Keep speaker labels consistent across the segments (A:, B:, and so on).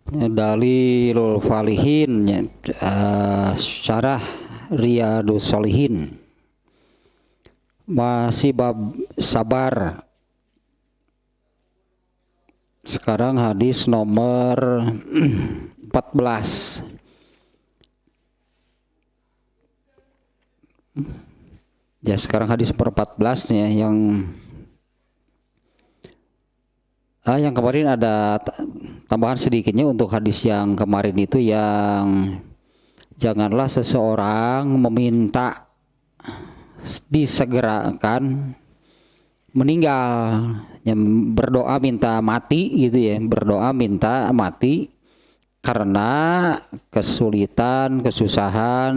A: Dalilul Falihin, Syarah Riyadus Shalihin. Masih bab sabar. Sekarang hadis nomor 14. Ya, sekarang hadis nomor 14 ya, yang kemarin ada tambahan sedikitnya untuk hadis yang kemarin itu, yang janganlah seseorang meminta disegerakan meninggal, yang berdoa minta mati gitu ya, berdoa minta mati karena kesulitan, kesusahan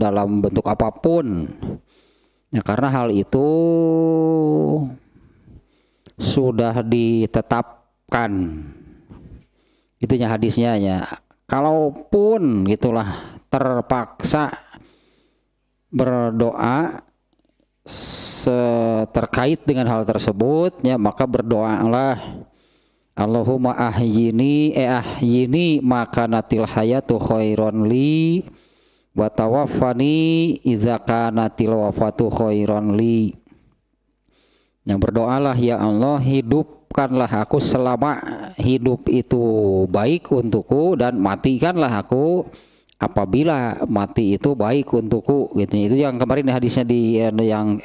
A: dalam bentuk apapun. Ya, karena hal itu sudah ditetapkan. Itunya hadisnya ya. Kalaupun gitulah terpaksa berdoa terkait dengan hal tersebut ya, maka berdoalah Allahumma ahyini makanatil hayatu khairon li wa tawaffani idza kanatil wafatu khairon li. Yang berdoalah, ya Allah, hidupkanlah aku selama hidup itu baik untukku, dan matikanlah aku apabila mati itu baik untukku gitu. Itu yang kemarin hadisnya di yang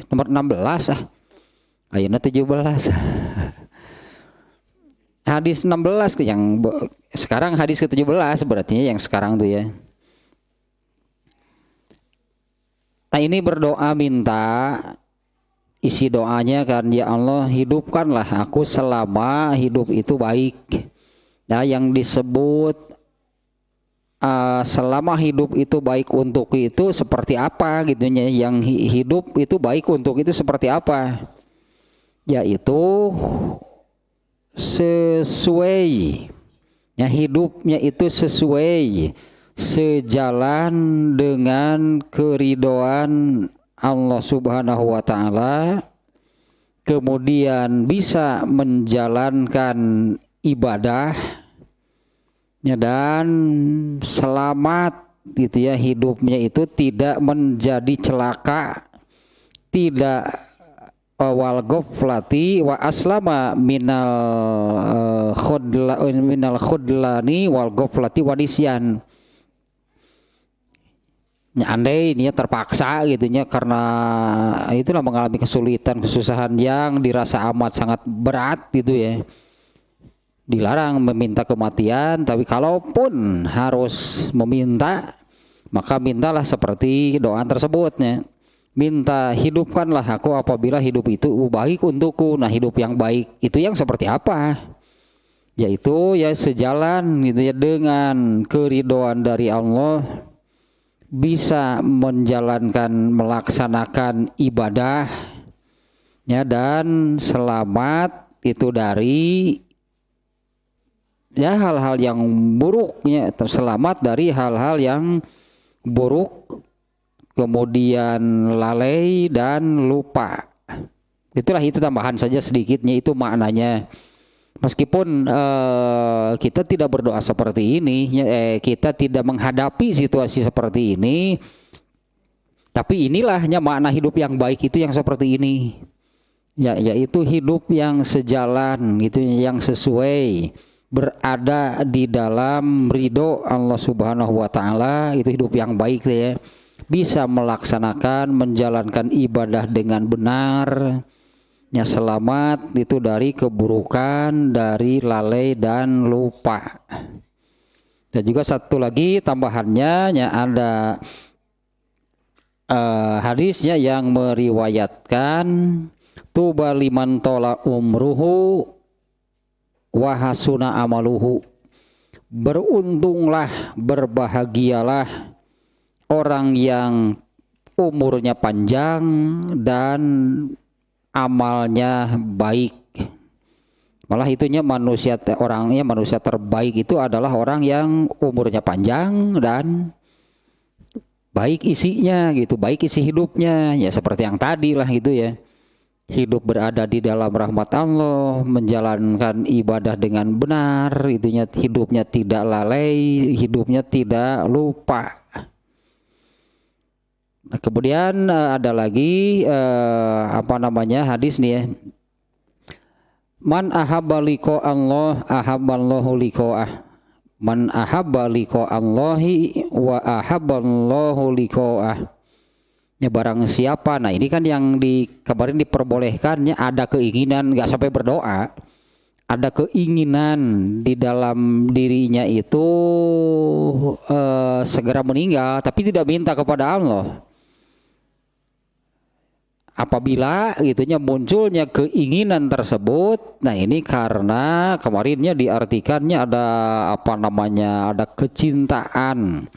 A: nomor 16 ayeuna 17. Hadis 16 yang sekarang hadis ke-17 berarti yang sekarang tuh ya. Nah, ini berdoa minta, isi doanya kan, ya Allah, hidupkanlah aku selama hidup itu baik. Nah, yang disebut selama hidup itu baik untuk itu seperti apa gitu ya, yang hidup itu baik untuk itu seperti apa, yaitu sesuai ya, hidupnya itu sesuai sejalan dengan keridhaan Allah Subhanahu wa ta'ala, kemudian bisa menjalankan ibadah ya, dan selamat gitu ya, hidupnya itu tidak menjadi celaka, tidak wal ghaflati wa aslama minal khudlani wal ghaflati wa nisyan. Ya, andai ini ya terpaksa gitunya, karena itulah mengalami kesulitan, kesusahan yang dirasa amat sangat berat gitu ya, dilarang meminta kematian. Tapi kalaupun harus meminta, maka mintalah seperti doa tersebutnya, minta hidupkanlah aku apabila hidup itu baik untukku. Nah, hidup yang baik itu yang seperti apa? Yaitu ya sejalan gitu ya dengan keridhaan dari Allah, bisa menjalankan, melaksanakan ibadah ya, dan selamat itu dari ya hal-hal yang buruknya, terselamat dari hal-hal yang buruk, kemudian lalai dan lupa. Itulah, itu tambahan saja sedikitnya, itu maknanya. Meskipun kita tidak berdoa seperti ini, kita tidak menghadapi situasi seperti ini, tapi inilahnya makna hidup yang baik itu yang seperti ini, ya, yaitu hidup yang sejalan, itu yang sesuai, berada di dalam ridho Allah Subhanahu wa ta'ala. Itu hidup yang baik ya, bisa melaksanakan, menjalankan ibadah dengan benar ya, selamat itu dari keburukan, dari lalai dan lupa. Dan juga satu lagi tambahannya ya, ada hadisnya yang meriwayatkan tuba liman tola umruhu wa hasuna amaluhu. Beruntunglah, berbahagialah orang yang umurnya panjang dan amalnya baik. Malah itunya manusia terbaik itu adalah orang yang umurnya panjang dan baik isinya gitu, baik isi hidupnya ya, seperti yang tadi lah gitu ya. hidup berada di dalam rahmat Allah, menjalankan ibadah dengan benar, itunya hidupnya tidak lalai, hidupnya tidak lupa. Nah, kemudian ada lagi hadis nih ya. Man ahabba liqa Allah ahabballahu liqa'ah. Man ahabba liqa Allahi wa ahabballahu liqa'ah. Ya barang siapa, nah ini kan yang kemarin diperbolehkannya ada keinginan, nggak sampai berdoa, ada keinginan di dalam dirinya itu segera meninggal, tapi tidak minta kepada Allah. Apabila gitunya munculnya keinginan tersebut, nah ini karena kemarinnya diartikannya ada kecintaan,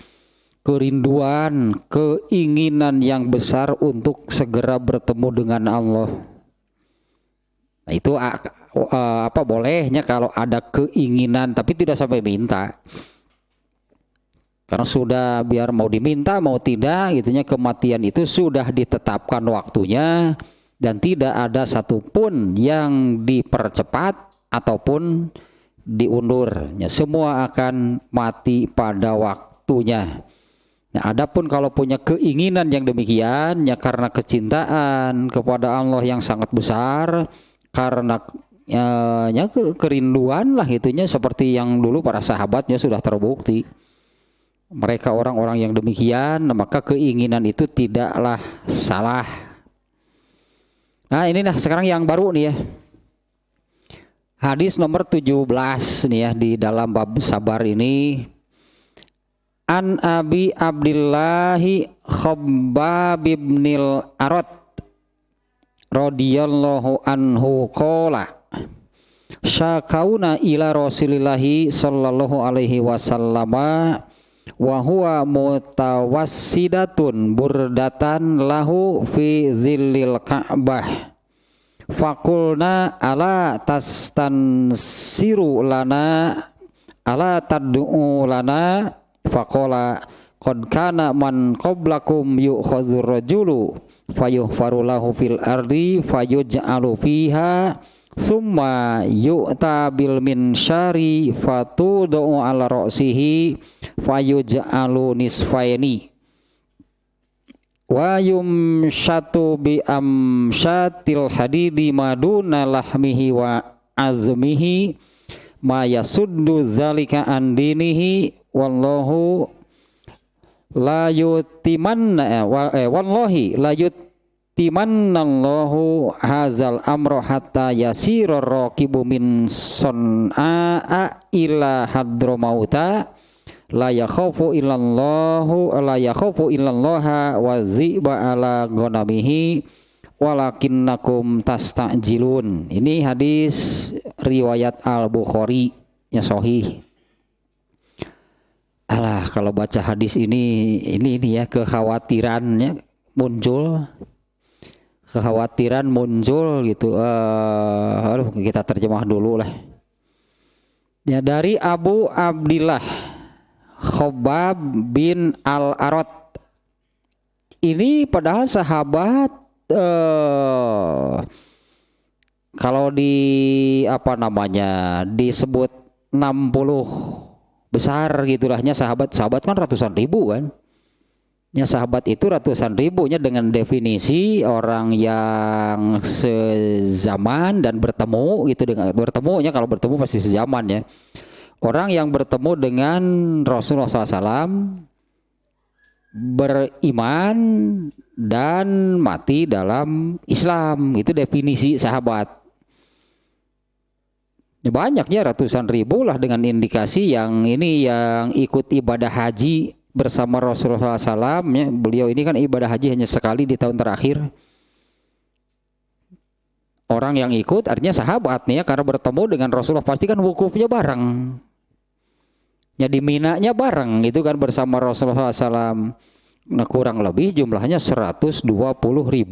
A: kerinduan, keinginan yang besar untuk segera bertemu dengan Allah. Nah, itu bolehnya kalau ada keinginan tapi tidak sampai minta. Karena sudah biar mau diminta mau tidak gitunya kematian itu sudah ditetapkan waktunya dan tidak ada satupun yang dipercepat ataupun diundur. Ya, semua akan mati pada waktunya. Nah, adapun kalau punya keinginan yang demikian ya karena kecintaan kepada Allah yang sangat besar, karena kerinduan lah itunya seperti yang dulu para sahabatnya sudah terbukti. Mereka orang-orang yang demikian, maka keinginan itu tidaklah salah. Nah, ini sekarang yang baru nih ya. Hadis nomor 17 nih ya di dalam bab sabar ini. An Abi Abdillahi Khabbab ibnil Arad radhiyallahu anhu qala syakauna ila Rasulillahi sallallahu alaihi wasallam wa huwa mutawassidatun burdatan lahu fi zillil Ka'bah faqulna ala tastansiru lana ala tad'u lana faqala qad kana man qablakum yu'khadzur rajulu fayuhfaru lahu fil ardi fayuj'alu fiha summa yu'ta bil minsyari fatudu ala ra'sihi fayuj'alu nisfaini wa yumshatu bi amshatil hadidi maduna lahmihi wa azmihi ma yasuddu zalika an dinihi wallahu la yutimanna wallahi la yutimanallahu hazal amro hatta yasira raqibu min sun'a ila hadramauta la yakhafu illallaha wa ziba ala ghanamihi walakinnakum tastajilun. Ini hadis riwayat Al-Bukhari yang sahih. Alah, kalau baca hadis ini ya kekhawatirannya muncul. Kekhawatiran muncul gitu. Kita terjemah dulu lah. Ya, dari Abu Abdillah Khabbab bin Al-Arad. Ini padahal sahabat kalau disebut 60 besar gitulahnya sahabat kan ratusan ribu kan. Ya, sahabat itu ratusan ribunya dengan definisi orang yang sezaman dan bertemu gitu, dengan bertemunya kalau bertemu pasti sezaman ya. Orang yang bertemu dengan Rasulullah SAW, beriman dan mati dalam Islam, itu definisi sahabat. Banyaknya ratusan ribu lah dengan indikasi yang ini yang ikut ibadah haji bersama Rasulullah SAW ya. Beliau ini kan ibadah haji hanya sekali di tahun terakhir. Orang yang ikut artinya sahabat nih ya, karena bertemu dengan Rasulullah pasti kan wukufnya bareng. Ya di Mina-nya bareng itu kan bersama Rasulullah SAW. Nah, kurang lebih jumlahnya 120.000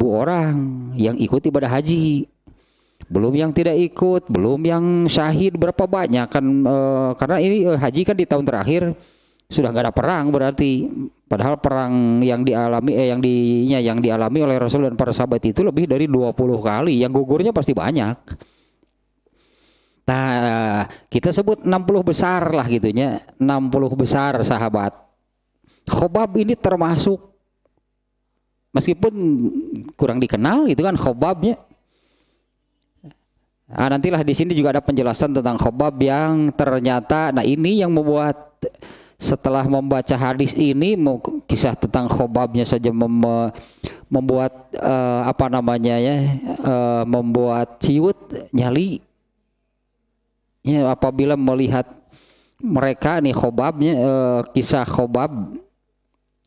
A: orang yang ikut ibadah haji. Belum yang tidak ikut, belum yang syahid berapa banyak kan karena ini haji kan di tahun terakhir sudah gak ada perang berarti Padahal perang yang dialami oleh Rasul dan para sahabat itu lebih dari 20 kali, yang gugurnya pasti banyak. Nah, kita sebut 60 besar lah gitunya, 60 besar sahabat. Khobab ini termasuk, meskipun kurang dikenal itu kan Khobabnya. Nah, nantilah di sini juga ada penjelasan tentang Khobab yang ternyata, nah ini yang membuat setelah membaca hadis ini, kisah tentang Khobabnya saja membuat membuat ciut nyali. Ya, apabila melihat mereka nih Khobabnya, kisah Khobab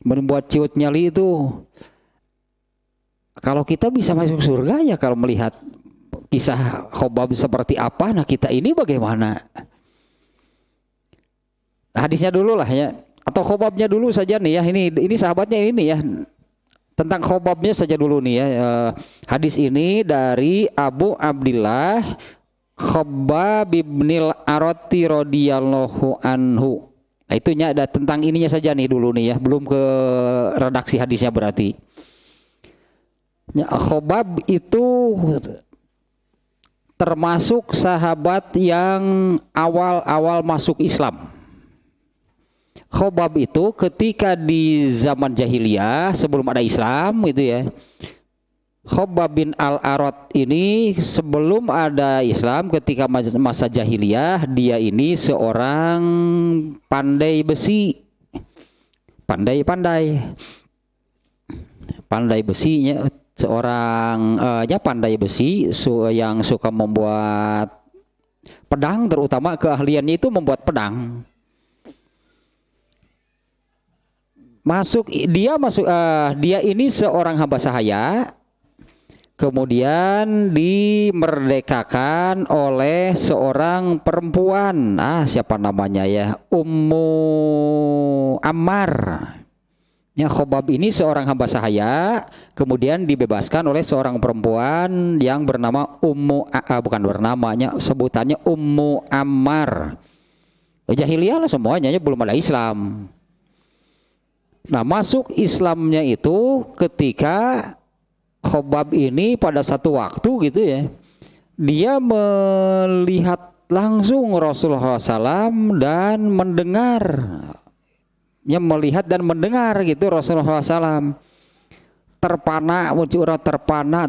A: membuat ciut nyali itu. Kalau kita bisa masuk surga ya kalau melihat kisah Khobab seperti apa, nah kita ini bagaimana? Hadisnya dulu lah ya, atau Khobabnya dulu saja nih ya. Ini sahabatnya ini ya. Tentang Khobabnya saja dulu nih ya. Hadis ini dari Abu Abdillah Khobab ibnil Arati radhiyallahu anhu. Nah, itunya ada tentang ininya saja nih dulu nih ya, belum ke redaksi hadisnya berarti. Ya, Khobab itu termasuk sahabat yang awal-awal masuk Islam. Khobab itu ketika di zaman jahiliyah sebelum ada Islam gitu ya. Khobab bin Al-Arat ini sebelum ada Islam, ketika masa jahiliyah, dia ini seorang pandai besi. Pandai besinya, seorang pandai besi yang suka membuat pedang, terutama keahliannya itu membuat pedang. Dia ini seorang hamba sahaya, kemudian dimerdekakan oleh seorang perempuan. Siapa namanya ya? Ummu Ammar. Ya, Khobab ini seorang hamba sahaya, kemudian dibebaskan oleh seorang perempuan yang bernama sebutannya Ummu Ammar. Jahiliyah lah semuanya, belum ada Islam. Nah, masuk Islamnya itu ketika Khobab ini pada satu waktu gitu ya, dia melihat langsung Rasulullah SAW dan mendengar, melihat dan mendengar gitu Rasulullah SAW. Terpana,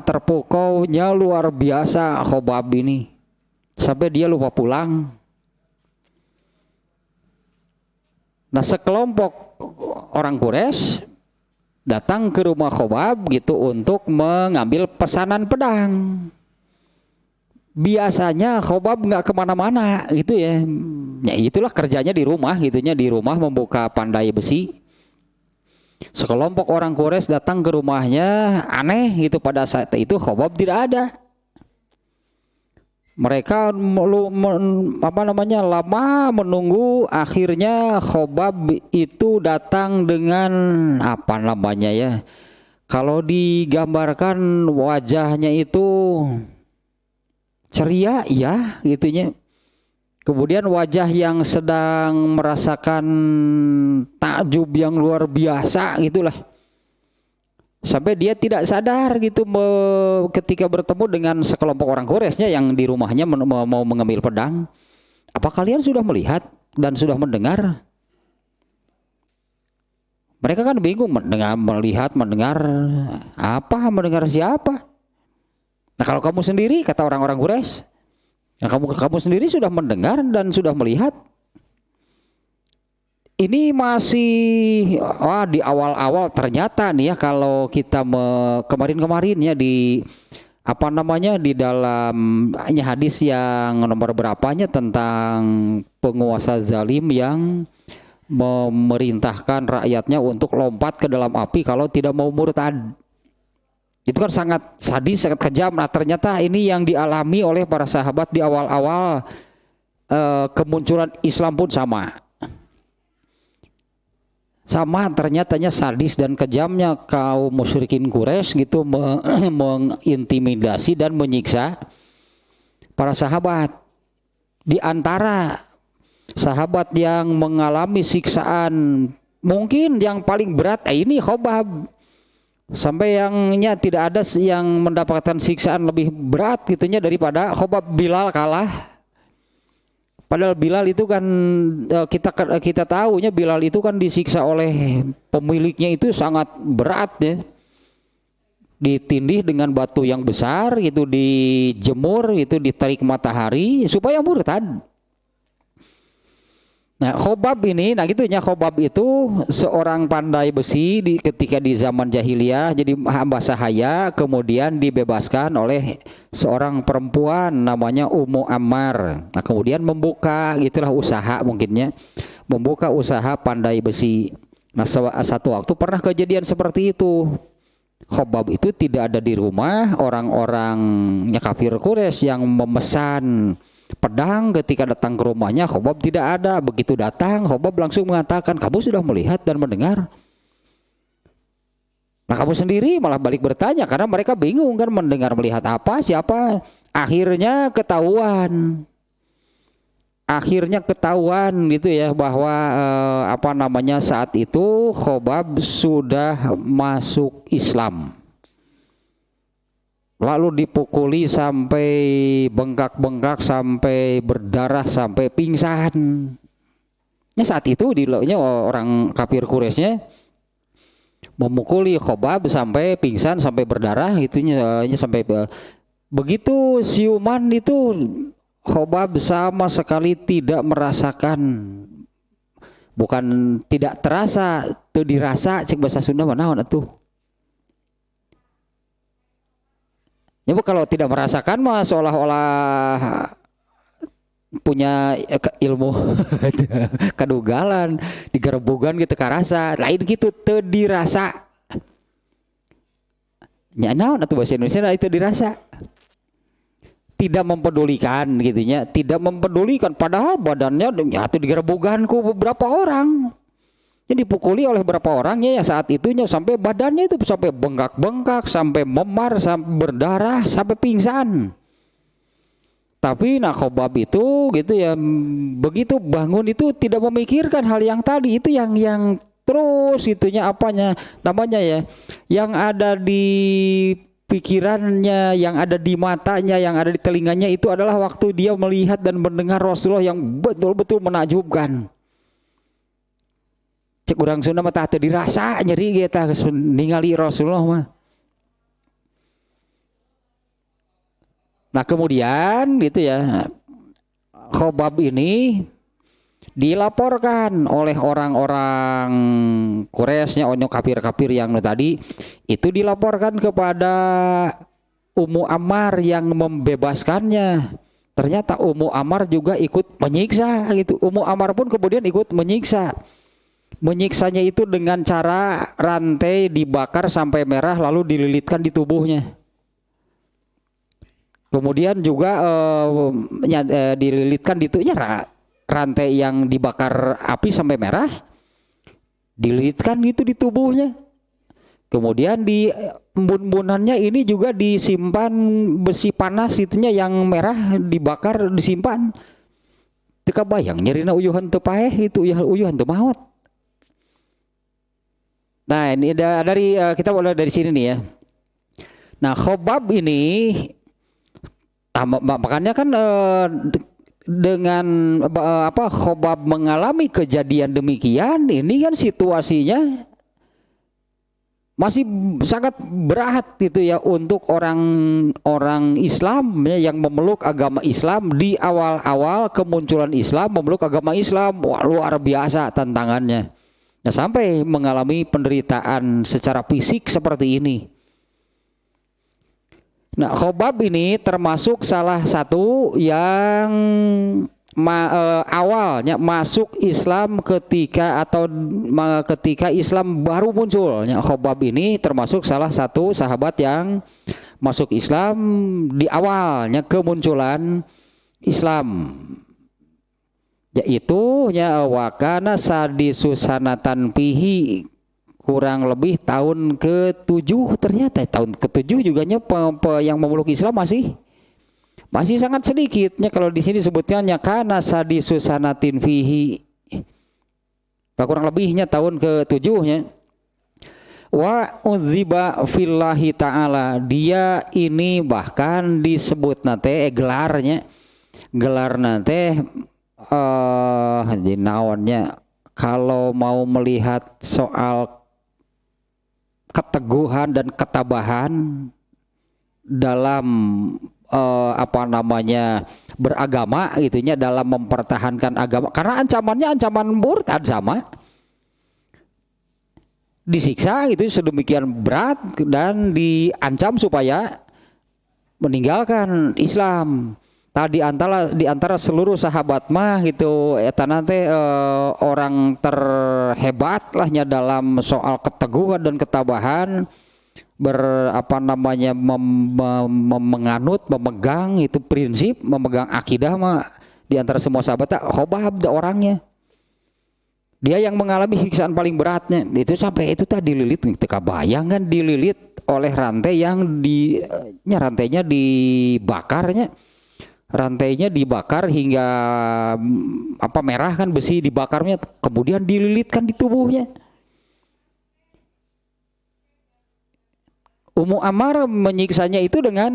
A: terpukaunya luar biasa Khobab ini, sampai dia lupa pulang. Nah, sekelompok orang Quraisy datang ke rumah Khobab gitu untuk mengambil pesanan pedang. Biasanya Khobab nggak kemana-mana gitu ya. Ya itulah kerjanya di rumah gitunya, di rumah membuka pandai besi. Sekelompok orang Quraisy datang ke rumahnya, aneh gitu, pada saat itu Khobab tidak ada. Mereka lama menunggu, akhirnya Khobab itu datang dengan kalau digambarkan wajahnya itu ceria ya gitunya. Kemudian wajah yang sedang merasakan takjub yang luar biasa gitulah. Sampai dia tidak sadar gitu ketika bertemu dengan sekelompok orang Quraisy yang di rumahnya mau mengambil pedang. Apa kalian sudah melihat dan sudah mendengar? Mereka kan bingung, mendengar mendengar siapa? Nah, kalau kamu sendiri, kata orang-orang Quraisy, nah, kamu sendiri sudah mendengar dan sudah melihat. Ini masih di awal-awal, ternyata nih ya, kalau kita kemarin ya di di dalam hadis yang nomor berapanya tentang penguasa zalim yang memerintahkan rakyatnya untuk lompat ke dalam api kalau tidak mau murtad. Itu kan sangat sadis, sangat kejam. Nah, ternyata ini yang dialami oleh para sahabat di awal-awal kemunculan Islam pun sama. Ternyatanya sadis dan kejamnya kaum musyrikin Quraisy gitu mengintimidasi dan menyiksa para sahabat. Di antara sahabat yang mengalami siksaan mungkin yang paling berat ini Khobab. Sampai yangnya tidak ada yang mendapatkan siksaan lebih berat gitunya daripada Khobab. Bilal kalah. Padahal Bilal itu kan kita tahunya Bilal itu kan disiksa oleh pemiliknya itu sangat berat ya. Ditindih dengan batu yang besar gitu, dijemur itu, diterik matahari supaya murtad. Nah, Khobab ini, nah gitunya Khobab itu seorang pandai besi ketika di zaman jahiliyah jadi hamba sahaya, kemudian dibebaskan oleh seorang perempuan namanya Ummu Ammar. Nah, kemudian membuka gitulah usaha mungkinnya, membuka usaha pandai besi. Nah, satu waktu pernah kejadian seperti itu. Khobab itu tidak ada di rumah, orang-orangnya kafir Quraisy yang memesan pedang ketika datang ke rumahnya, Khobab tidak ada. Begitu datang, Khobab langsung mengatakan, kamu sudah melihat dan mendengar? Nah, kamu sendiri malah balik bertanya karena mereka bingung kan, mendengar melihat apa, siapa. Akhirnya ketahuan gitu ya bahwa saat itu Khobab sudah masuk Islam. Lalu dipukuli sampai bengkak-bengkak, sampai berdarah, sampai pingsan. Ya, saat itu orang kafir Quraisynya memukuli Khobab sampai pingsan, sampai berdarah gitunya, sampai begitu siuman itu Khobab sama sekali tidak merasakan, bukan tidak terasa, itu dirasa, cek bahasa Sunda manaon atuh. Ya, kalau tidak merasakan mah seolah-olah punya ilmu kadugalan, digerebugan gitu karasa, lain gitu teu dirasa. Nya naon atuh bahasa Indonesia itu dirasa. Tidak mempedulikan gitunya, tidak mempedulikan padahal badannya ya itu digerebugan ku beberapa orang. Jadi dipukuli oleh beberapa orangnya ya saat itunya sampai badannya itu sampai bengkak-bengkak, sampai memar, sampai berdarah, sampai pingsan. Tapi nah Khobab itu gitu ya, begitu bangun itu tidak memikirkan hal yang tadi itu, yang terus itunya namanya ya, yang ada di pikirannya, yang ada di matanya, yang ada di telinganya itu adalah waktu dia melihat dan mendengar Rasulullah yang betul-betul menakjubkan. Cek urang Sunda mah teh dirasa nyeri kita ningali Rasulullah mah. Nah, kemudian gitu ya, Khobab ini dilaporkan oleh orang-orang Quraisynya, kafir-kafir yang tadi itu, dilaporkan kepada Ummu Ammar yang membebaskannya. Ternyata Ummu Ammar juga ikut menyiksa gitu. Ummu Ammar pun kemudian ikut menyiksa. Menyiksanya itu dengan cara rantai dibakar sampai merah lalu dililitkan di tubuhnya. Kemudian juga dililitkan di tubuhnya, rantai yang dibakar api sampai merah dililitkan itu di tubuhnya. Kemudian di embun-embunannya ini juga disimpan besi panas itunya yang merah dibakar, disimpan. Teu bayang nyerina uyuhan teu paeh itu, uyuhan teu maot. Nah, ini dari kita mulai dari sini nih ya. Nah, Khobab ini makanya kan dengan Khobab mengalami kejadian demikian, ini kan situasinya masih sangat berat gitu ya untuk orang Islam ya, yang memeluk agama Islam di awal-awal kemunculan Islam, memeluk agama Islam. Wah, luar biasa tantangannya. Nah, sampai mengalami penderitaan secara fisik seperti ini. Nah, Khobab ini termasuk salah satu yang awalnya masuk Islam ketika Islam baru muncul. Khobab ini termasuk salah satu sahabat yang masuk Islam di awalnya kemunculan Islam. Yaitu wakana sadisusanatan pihi, kurang lebih tahun ke-7. Ternyata tahun ke-7 juga yang memeluk Islam masih sangat sedikitnya. Kalau di sini sebutnya kana sadisusanatin fihi, kurang lebihnya tahun ke-7-nya. Wa uziba fillahi ta'ala, dia ini bahkan disebut nate gelar nate di naonnya, kalau mau melihat soal keteguhan dan ketabahan dalam beragama gitunya, dalam mempertahankan agama, karena ancamannya ancaman murtad sama, disiksa gitu sedemikian berat dan diancam supaya meninggalkan Islam. Tadi di antara seluruh sahabat mah gitu eta nanti orang terhebat lahnya dalam soal keteguhan dan ketabahan menganut, memegang itu prinsip, memegang akidah mah di antara semua sahabat Khobab orangnya. Dia yang mengalami siksaan paling beratnya itu sampai itu tadi dililit, teka bayang kan, dililit oleh rantai yang rantainya dibakarnya, rantainya dibakar hingga merah kan, besi dibakarnya, kemudian dililitkan di tubuhnya. Ummu Ammar menyiksanya itu dengan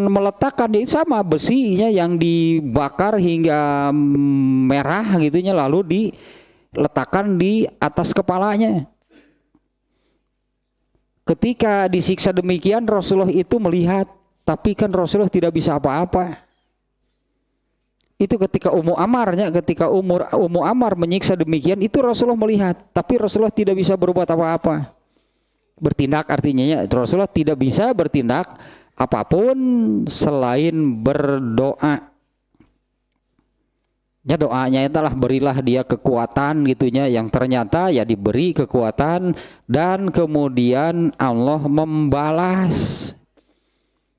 A: meletakkan itu sama besinya yang dibakar hingga merah gitunya, lalu diletakkan di atas kepalanya. Ketika disiksa demikian Rasulullah itu melihat, tapi kan Rasulullah tidak bisa apa-apa. Itu ketika Ummu Ammar menyiksa demikian, itu Rasulullah melihat, tapi Rasulullah tidak bisa berbuat apa-apa. Bertindak artinya ya, Rasulullah tidak bisa bertindak apapun selain berdoa. Ya doanya itulah berilah dia kekuatan gitunya, yang ternyata ya diberi kekuatan dan kemudian Allah membalas.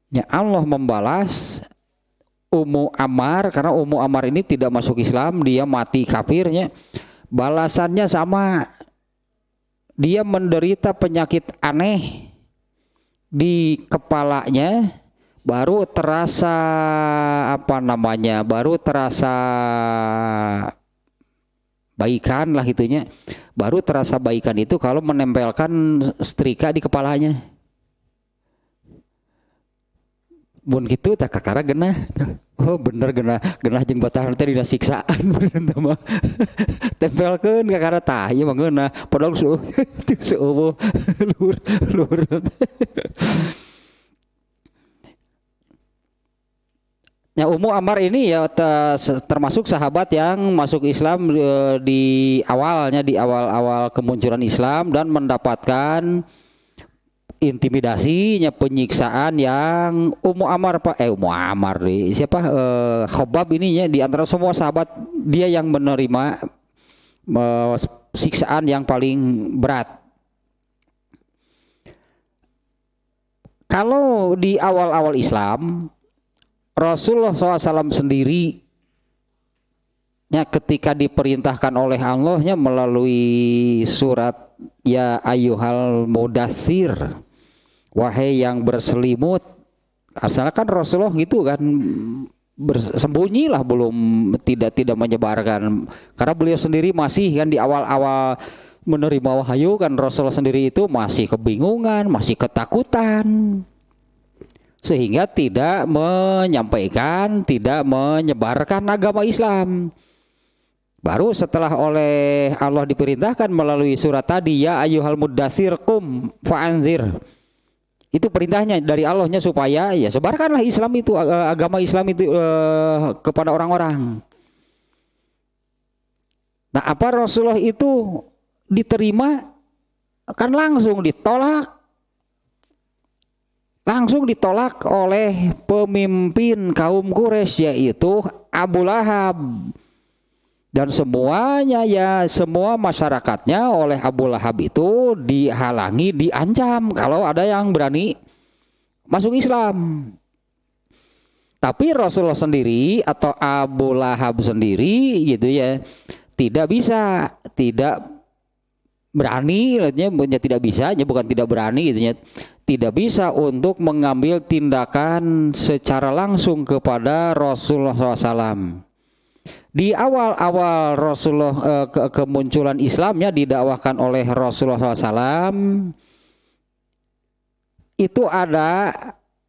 A: Ya Allah membalas Ummu Ammar, karena Ummu Ammar ini tidak masuk Islam, dia mati kafirnya. Balasannya sama. Dia menderita penyakit aneh di kepalanya, baru terasa baru terasa baikan lah gitunya. Baru terasa baikan itu kalau menempelkan setrika di kepalanya. Mun gitu tak kakara genah. Oh bener genah jeung batahan teh dina siksaan bener mah. Tempelkeun kakara tah ieu mah geunah padahal sueuh luhur. Ya Ummu Ammar ini ya termasuk sahabat yang masuk Islam di awal kemunculan Islam dan mendapatkan intimidasinya, penyiksaan yang Ummu Ammar Khobab ininya di antara semua sahabat dia yang menerima siksaan yang paling berat. Kalau di awal-awal Islam Rasulullah SAW sendiri ketika diperintahkan oleh Allahnya melalui surat ya ayyuhal mudaththir, wahai yang berselimut. Asalnya kan Rasulullah gitu kan bersembunyilah, belum tidak menyebarkan, karena beliau sendiri masih kan di awal-awal menerima wahyu kan, Rasulullah sendiri itu masih kebingungan, masih ketakutan, sehingga tidak menyampaikan, tidak menyebarkan agama Islam. Baru setelah oleh Allah diperintahkan melalui surat tadi ya ayyuhal mudaththir qum fa'anzir, itu perintahnya dari Allahnya supaya ya sebarkanlah Islam itu, agama Islam itu kepada orang-orang. Nah apa Rasulullah itu diterima kan langsung ditolak oleh pemimpin kaum Quraisy, yaitu Abu Lahab. Dan semuanya semua masyarakatnya oleh Abu Lahab itu dihalangi, diancam kalau ada yang berani masuk Islam. Tapi Rasulullah sendiri atau Abu Lahab sendiri gitu ya tidak berani, bukan tidak berani gitu ya, tidak bisa untuk mengambil tindakan secara langsung kepada Rasulullah SAW. Di awal-awal Rasulullah kemunculan Islamnya didakwahkan oleh Rasulullah SAW, itu ada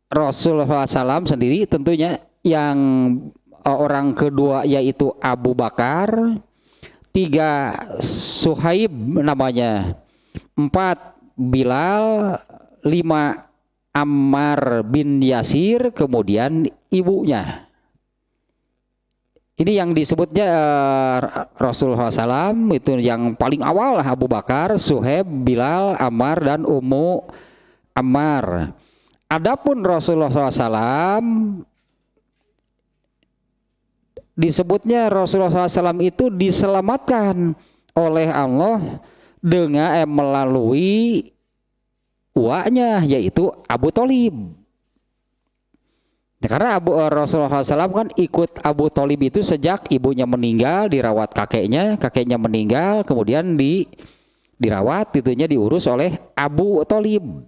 A: Rasulullah SAW sendiri tentunya, yang orang kedua yaitu Abu Bakar, 3 Suhaib namanya, 4 Bilal, 5 Ammar bin Yasir, kemudian ibunya. Ini yang disebutnya Rasulullah SAW itu yang paling awal lah, Abu Bakar, Suhaib, Bilal, Ammar, dan Ummu Ammar. Adapun Rasulullah SAW disebutnya Rasulullah SAW itu diselamatkan oleh Allah dengan melalui uaknya yaitu Abu Thalib. Ya, karena Rasulullah SAW kan ikut Abu Thalib itu sejak ibunya meninggal, dirawat kakeknya meninggal, kemudian dirawat itunya diurus oleh Abu Thalib.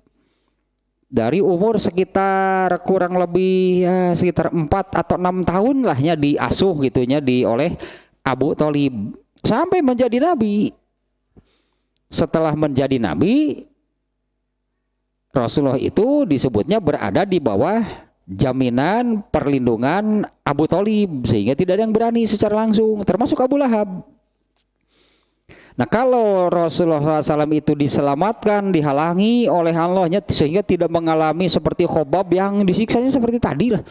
A: Dari umur sekitar kurang lebih sekitar 4 atau 6 tahun lahnya diasuh gitunya oleh Abu Thalib sampai menjadi nabi. Setelah menjadi nabi, Rasulullah itu disebutnya berada di bawah jaminan perlindungan Abu Thalib, sehingga tidak ada yang berani secara langsung, termasuk Abu Lahab. Nah, kalau Rasulullah SAW itu diselamatkan, dihalangi oleh Allahnya sehingga tidak mengalami seperti Khobab yang disiksanya seperti tadi lah.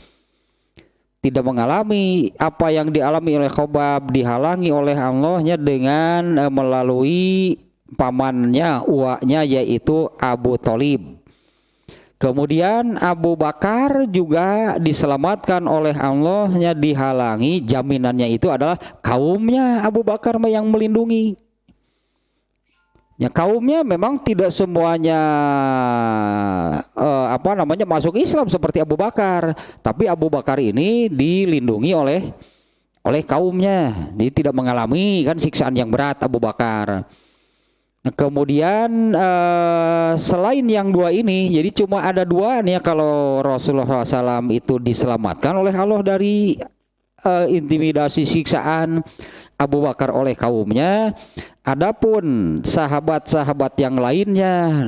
A: Tidak mengalami apa yang dialami oleh Khobab, dihalangi oleh Allahnya dengan melalui pamannya, uaknya yaitu Abu Thalib. Kemudian Abu Bakar juga diselamatkan oleh Allahnya, dihalangi, jaminannya itu adalah kaumnya Abu Bakar yang melindungi. Ya, kaumnya memang tidak semuanya masuk Islam seperti Abu Bakar, tapi Abu Bakar ini dilindungi oleh kaumnya, jadi tidak mengalami kan siksaan yang berat Abu Bakar. Nah, kemudian selain yang 2 ini, jadi cuma ada 2 nih ya, kalau Rasulullah SAW itu diselamatkan oleh Allah dari intimidasi siksaan Abu Bakar oleh kaumnya. Adapun sahabat-sahabat yang lainnya,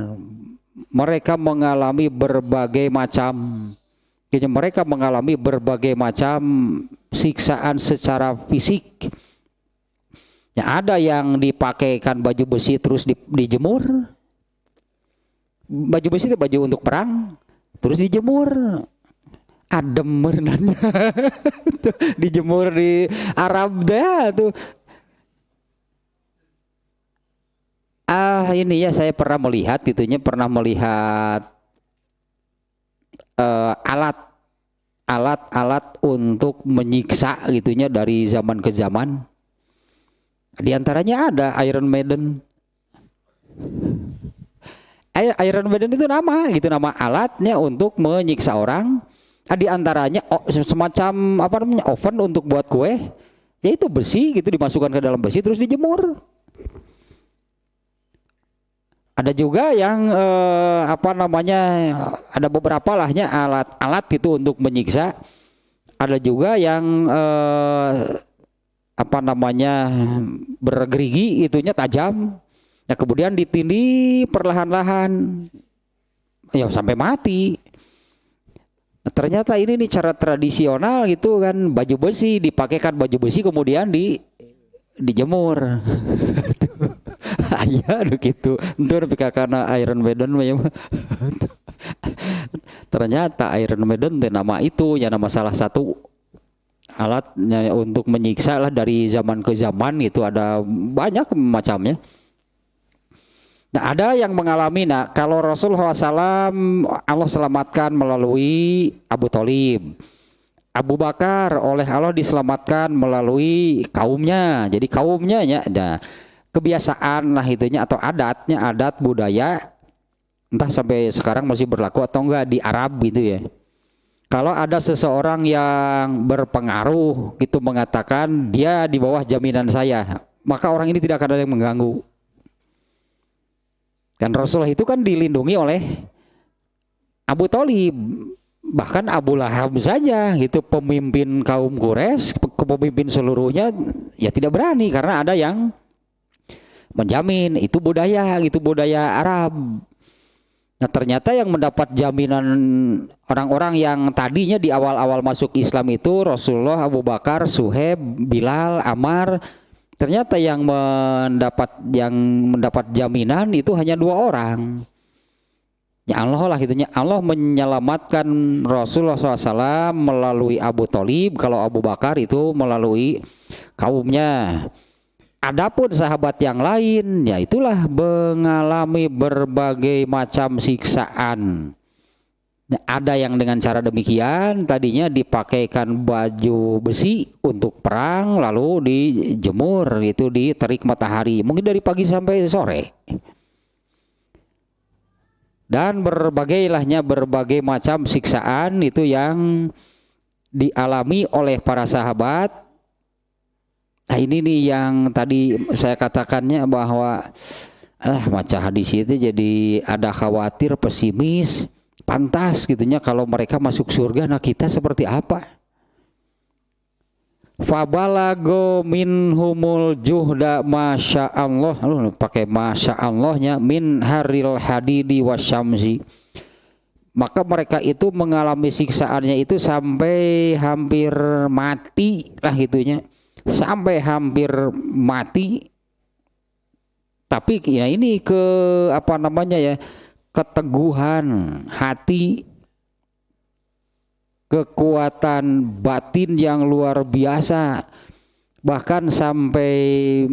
A: mereka mengalami berbagai macam siksaan secara fisik. Ya, ada yang dipakaikan baju besi terus dijemur. Baju besi itu baju untuk perang, terus dijemur. Adem merenanya. Dijemur di Arab dah tuh. Ini ya saya pernah melihat alat-alat untuk menyiksa gitunya dari zaman ke zaman. Di antaranya ada Iron Maiden. Iron Maiden itu nama alatnya untuk menyiksa orang. Di antaranya semacam oven untuk buat kue, yaitu besi gitu, dimasukkan ke dalam besi terus dijemur. Ada juga yang ada beberapa lahnya alat-alat itu untuk menyiksa. Ada juga yang bergerigi itunya tajam. Ya, kemudian ditindih perlahan-lahan ya sampai mati. Nah, ternyata ini nih cara tradisional gitu kan, baju besi dipakaikan baju besi kemudian dijemur. Ya gitu. Entur pikakana Iron Maiden ternyata Iron Maiden teh nama itu ya, nama salah satu alatnya untuk menyiksa lah dari zaman ke zaman itu, ada banyak macamnya. Nah, ada yang mengalami, kalau Rasulullah SAW Allah selamatkan melalui Abu Thalib. Abu Bakar oleh Allah diselamatkan melalui kaumnya. Jadi kaumnya ya, kebiasaan lah itunya atau adat budaya, entah sampai sekarang masih berlaku atau enggak di Arab gitu ya. Kalau ada seseorang yang berpengaruh itu mengatakan dia di bawah jaminan saya, maka orang ini tidak akan ada yang mengganggu. Dan Rasulullah itu kan dilindungi oleh Abu Thalib. Bahkan Abu Lahab saja gitu, pemimpin kaum Quraisy, pemimpin seluruhnya, ya tidak berani karena ada yang menjamin. Itu budaya Arab. Nah ternyata yang mendapat jaminan orang-orang yang tadinya di awal-awal masuk Islam itu Rasulullah, Abu Bakar, Suhaib, Bilal, Ammar. Ternyata yang mendapat jaminan itu hanya 2 orang. Ya Allah lah gitunya. Allah menyelamatkan Rasulullah SAW melalui Abu Thalib. Kalau Abu Bakar itu melalui kaumnya. Adapun sahabat yang lain, ya itulah mengalami berbagai macam siksaan. Ada yang dengan cara demikian, tadinya dipakaikan baju besi untuk perang, lalu dijemur, itu di terik matahari, mungkin dari pagi sampai sore. Dan berbagai macam siksaan itu yang dialami oleh para sahabat. Nah ini nih yang tadi saya katakannya bahwa baca hadis itu jadi ada khawatir, pesimis, pantas gitunya kalau mereka masuk surga. Nah kita seperti apa? Fabalago minhumul juhda masya Allah, pakai masya Allahnya, min haril hadidi wasyamsi. Maka mereka itu mengalami siksaannya itu sampai hampir mati lah gitunya. Sampai hampir mati, tapi ya ini keteguhan hati, kekuatan batin yang luar biasa. Bahkan sampai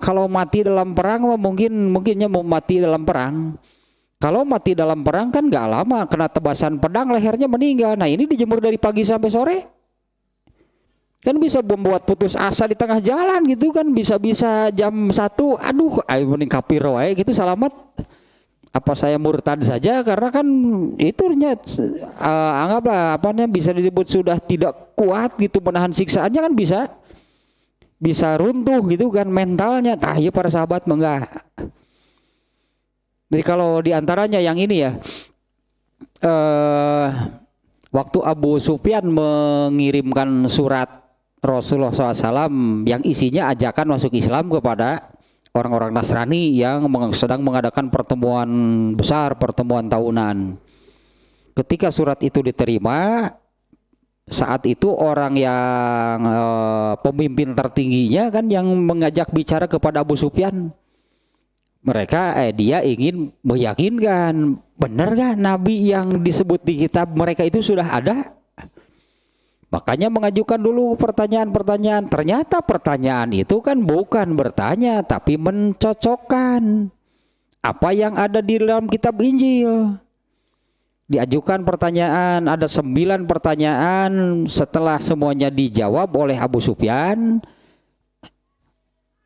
A: kalau mati dalam perang mungkinnya mau mati dalam perang. Kalau mati dalam perang kan gak lama, kena tebasan pedang lehernya meninggal. Nah ini dijemur dari pagi sampai sore. Kan bisa membuat putus asa di tengah jalan gitu kan, bisa jam 1, aduh ayo mending kafir wae gitu, selamat. Apa saya murtad saja karena kan itu anggaplah bisa disebut sudah tidak kuat gitu menahan siksaannya, kan bisa runtuh gitu kan mentalnya. Ya para sahabat enggak. Jadi kalau diantaranya yang ini ya, waktu Abu Sufyan mengirimkan surat Rasulullah SAW yang isinya ajakan masuk Islam kepada orang-orang Nasrani yang sedang mengadakan pertemuan besar, pertemuan tahunan. Ketika surat itu diterima, saat itu orang yang pemimpin tertingginya kan yang mengajak bicara kepada Abu Sufyan. Dia ingin meyakinkan, benar gak Nabi yang disebut di kitab mereka itu sudah ada? Makanya mengajukan dulu pertanyaan-pertanyaan. Ternyata pertanyaan itu kan bukan bertanya, tapi mencocokkan apa yang ada di dalam kitab Injil. Diajukan pertanyaan, ada 9 pertanyaan. Setelah semuanya dijawab oleh Abu Sufyan,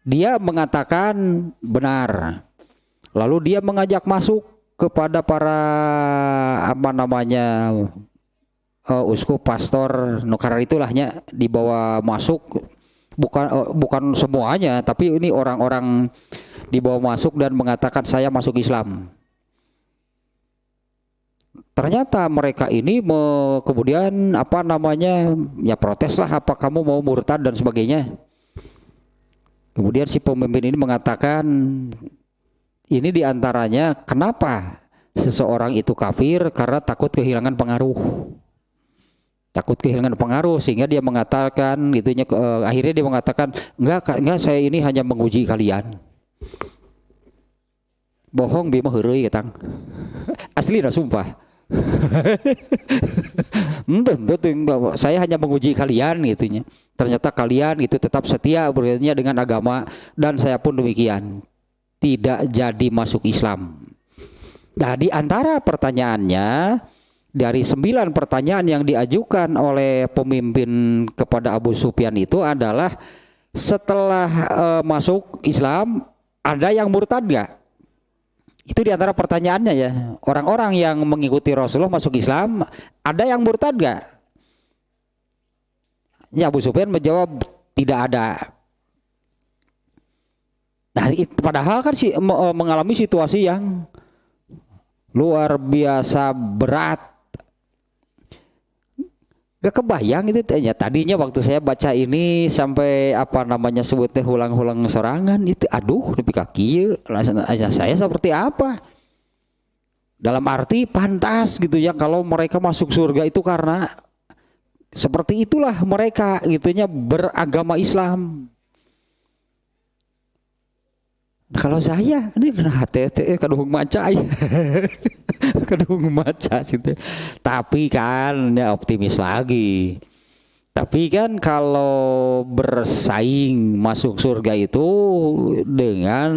A: dia mengatakan benar. Lalu dia mengajak masuk kepada para uskup, pastor, karena itulahnya dibawa masuk, bukan semuanya, tapi ini orang-orang dibawa masuk dan mengatakan saya masuk Islam. Ternyata mereka ini kemudian protes lah, apa kamu mau murtad dan sebagainya. Kemudian si pemimpin ini mengatakan, ini diantaranya kenapa seseorang itu kafir, karena takut kehilangan pengaruh. Sehingga dia mengatakan akhirnya dia mengatakan enggak, saya ini hanya menguji kalian. Bohong bima heureuy ketang. Asli sumpah. Saya hanya menguji kalian gitunya. Ternyata kalian itu tetap setia berikutnya dengan agama, dan saya pun demikian. Tidak jadi masuk Islam. Nah, di antara pertanyaannya, dari 9 pertanyaan yang diajukan oleh pemimpin kepada Abu Sufyan itu adalah, setelah masuk Islam ada yang murtad gak? Itu di antara pertanyaannya ya. Orang-orang yang mengikuti Rasulullah masuk Islam, ada yang murtad gak? Ya Abu Sufyan menjawab tidak ada. Nah, padahal kan mengalami situasi yang luar biasa berat, Gak kebayang itu ya, tadinya waktu saya baca ini sampai apa namanya sebutnya hulang-hulang sorangan itu aduh nepi ka kieu saya seperti apa dalam arti pantas gitu ya kalau mereka masuk surga itu karena seperti itulah mereka gitunya beragama Islam. Nah, kalau saya ini kena HTT kadung maca ya. Kadung maca gitu. Tapi kan ya optimis lagi. Tapi kan kalau bersaing masuk surga itu dengan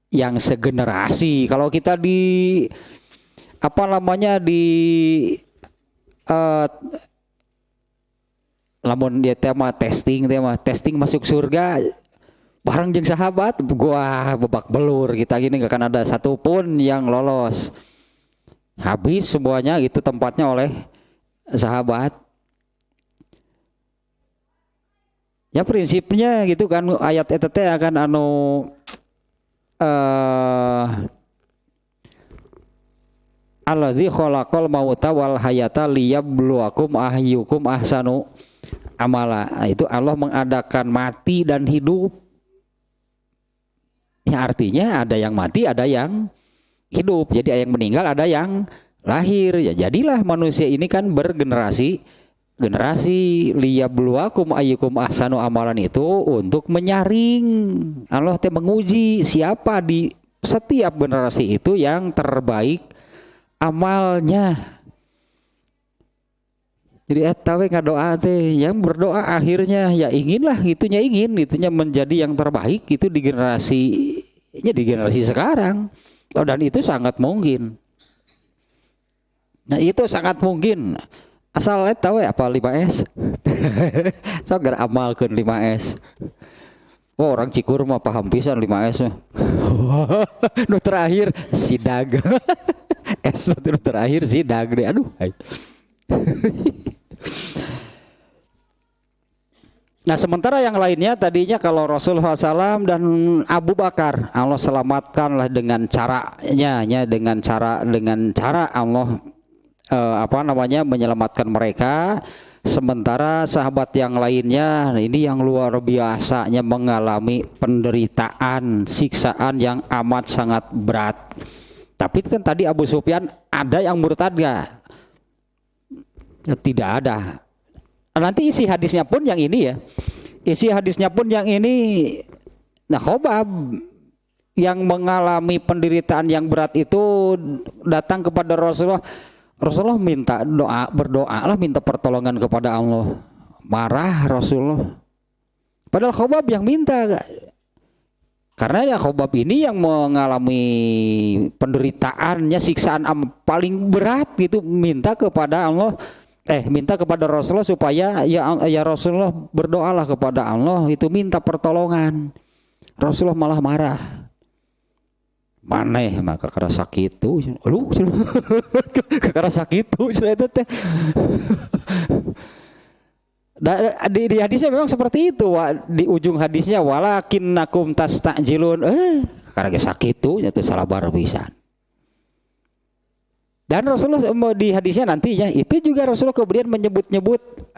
A: yang segenerasi. Kalau kita di apa namanya di lamun dia tema testing masuk surga bareng jeung sahabat gua babak belur kita gini gak akan ada satupun yang lolos habis semuanya itu tempatnya oleh sahabat ya prinsipnya gitu kan ayat eta teh akan anu allazi khalaqal mauta wal hayata liyabluwakum ayyukum ahsanu amala itu Allah mengadakan mati dan hidup. Ya artinya ada yang mati, ada yang hidup. Jadi ada yang meninggal, ada yang lahir. Ya jadilah manusia ini kan bergenerasi, generasi liyabluwakum ayyukum ahsanu amalan itu untuk menyaring. Allah teh menguji siapa di setiap generasi itu yang terbaik amalnya. Jadi tahu ngadoa teh yang berdoa akhirnya ya inginlah itunya menjadi yang terbaik itu di generasi sekarang. Oh, dan itu sangat mungkin. Nah itu sangat mungkin asal tahu apa 5S. So gar amalkeun 5S. Oh, orang Cikur mah paham pisan 5S mah. Nu terakhir sidag. S nu terakhir sidag deh. Aduh. Nah sementara yang lainnya tadinya kalau Rasulullah SAW dan Abu Bakar Allah selamatkanlah dengan caranya ya dengan cara Allah menyelamatkan mereka. Sementara sahabat yang lainnya ini yang luar biasanya mengalami penderitaan siksaan yang amat sangat berat. Tapi kan tadi Abu Sufyan ada yang murtad gak? Ya, tidak ada. Nanti isi hadisnya pun yang ini ya. Isi hadisnya pun yang ini. Nah Khobab yang mengalami penderitaan yang berat itu datang kepada Rasulullah. Rasulullah minta berdoa lah minta pertolongan kepada Allah. Marah Rasulullah. Padahal Khobab yang minta. Karena ya Khobab ini yang mengalami penderitaannya siksaan paling berat gitu minta kepada Allah. Minta kepada Rasulullah supaya ya Rasulullah berdoalah kepada Allah itu minta pertolongan. Rasulullah malah marah. Maneh maka kerasa kitu. Lu kerasa kitu teh. Di hadisnya memang seperti itu. Di ujung hadisnya walakinnakum tastajilun. Karena sakitu nya teh salabar pisan. Dan Rasulullah di hadisnya nantinya itu juga Rasulullah kemudian menyebut-nyebut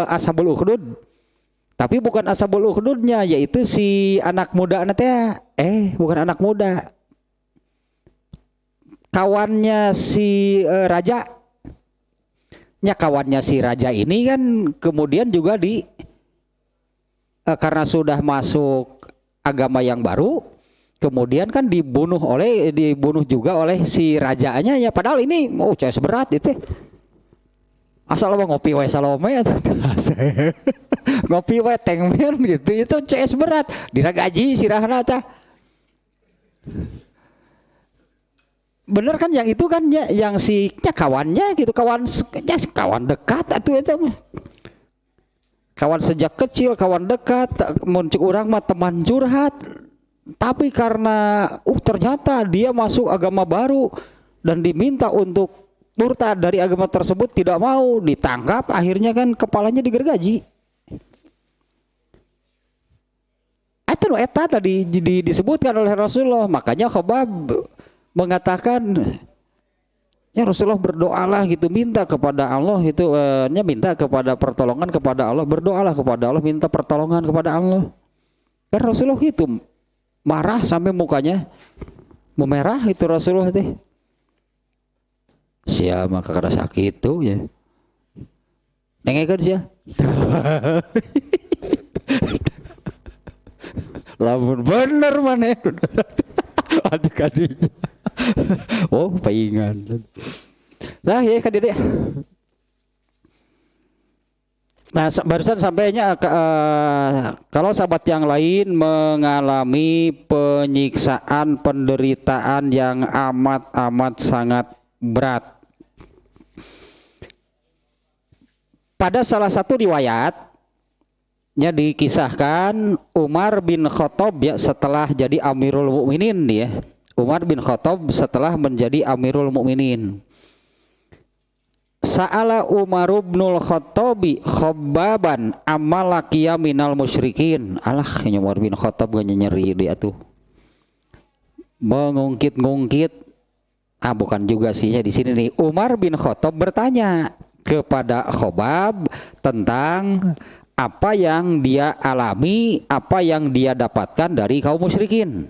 A: Ashabul Ukhdud. Tapi bukan Ashabul Ukhdudnya yaitu si anak muda nanti bukan anak muda. Kawannya si raja. Nya kawannya si raja ini kan kemudian juga karena sudah masuk agama yang baru kemudian kan dibunuh juga oleh si rajanya ya padahal ini CS berat itu asal lo ngopi wae salome atau ngopi wae tengmen gitu itu CS berat dina gaji sirahna tah bener kan yang itu kan ya yang si kawannya gitu kawan dekat atuh itu mah kawan sejak kecil kawan dekat muncul orang mah teman curhat. Tapi karena ternyata dia masuk agama baru dan diminta untuk murtad dari agama tersebut tidak mau ditangkap akhirnya kan kepalanya digergaji. Itu eta tadi disebutkan oleh Rasulullah makanya Khobab mengatakan Ya Rasulullah berdoalah gitu, minta kepada Allah itu, minta kepada pertolongan kepada Allah, berdoalah kepada Allah, minta pertolongan kepada Allah. Kan Rasulullah itu marah sampai mukanya memerah itu Rasulullah teh. Sia maka kada sakit tuh ya. Nengekeun sia. Lamun bener maneh. Aduh kadinya. Oh, paingan. Nah, ya kan dia. Nah, barusan sampainya kalau sahabat yang lain mengalami penyiksaan, penderitaan yang amat sangat berat. Pada salah satu riwayatnya dikisahkan Umar bin Khattab ya setelah jadi Amirul Mukminin ya. Umar bin Khattab setelah menjadi Amirul Mukminin. Sa'ala Umar ibnul Khattabi Khabbaban amalakiya minal musyrikin. Alah Umar bin Khattab gak nyeri dia tuh. Mengungkit-ngungkit. Bukan juga sih ya di sini nih. Umar bin Khattab bertanya kepada Khabbab tentang apa yang dia alami, apa yang dia dapatkan dari kaum musyrikin.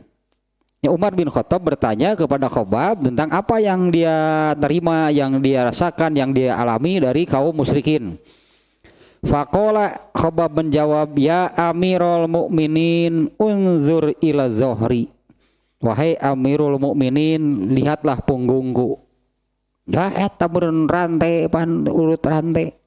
A: Umar bin Khattab bertanya kepada Khabbab tentang apa yang dia terima, yang dia rasakan, yang dia alami dari kaum musyrikin. Faqala, Khabbab menjawab, ya Amirul Mukminin unzur ila zohri. Wahai Amirul Mukminin, lihatlah punggungku. Dah eta meureun rantai pan urut rantai.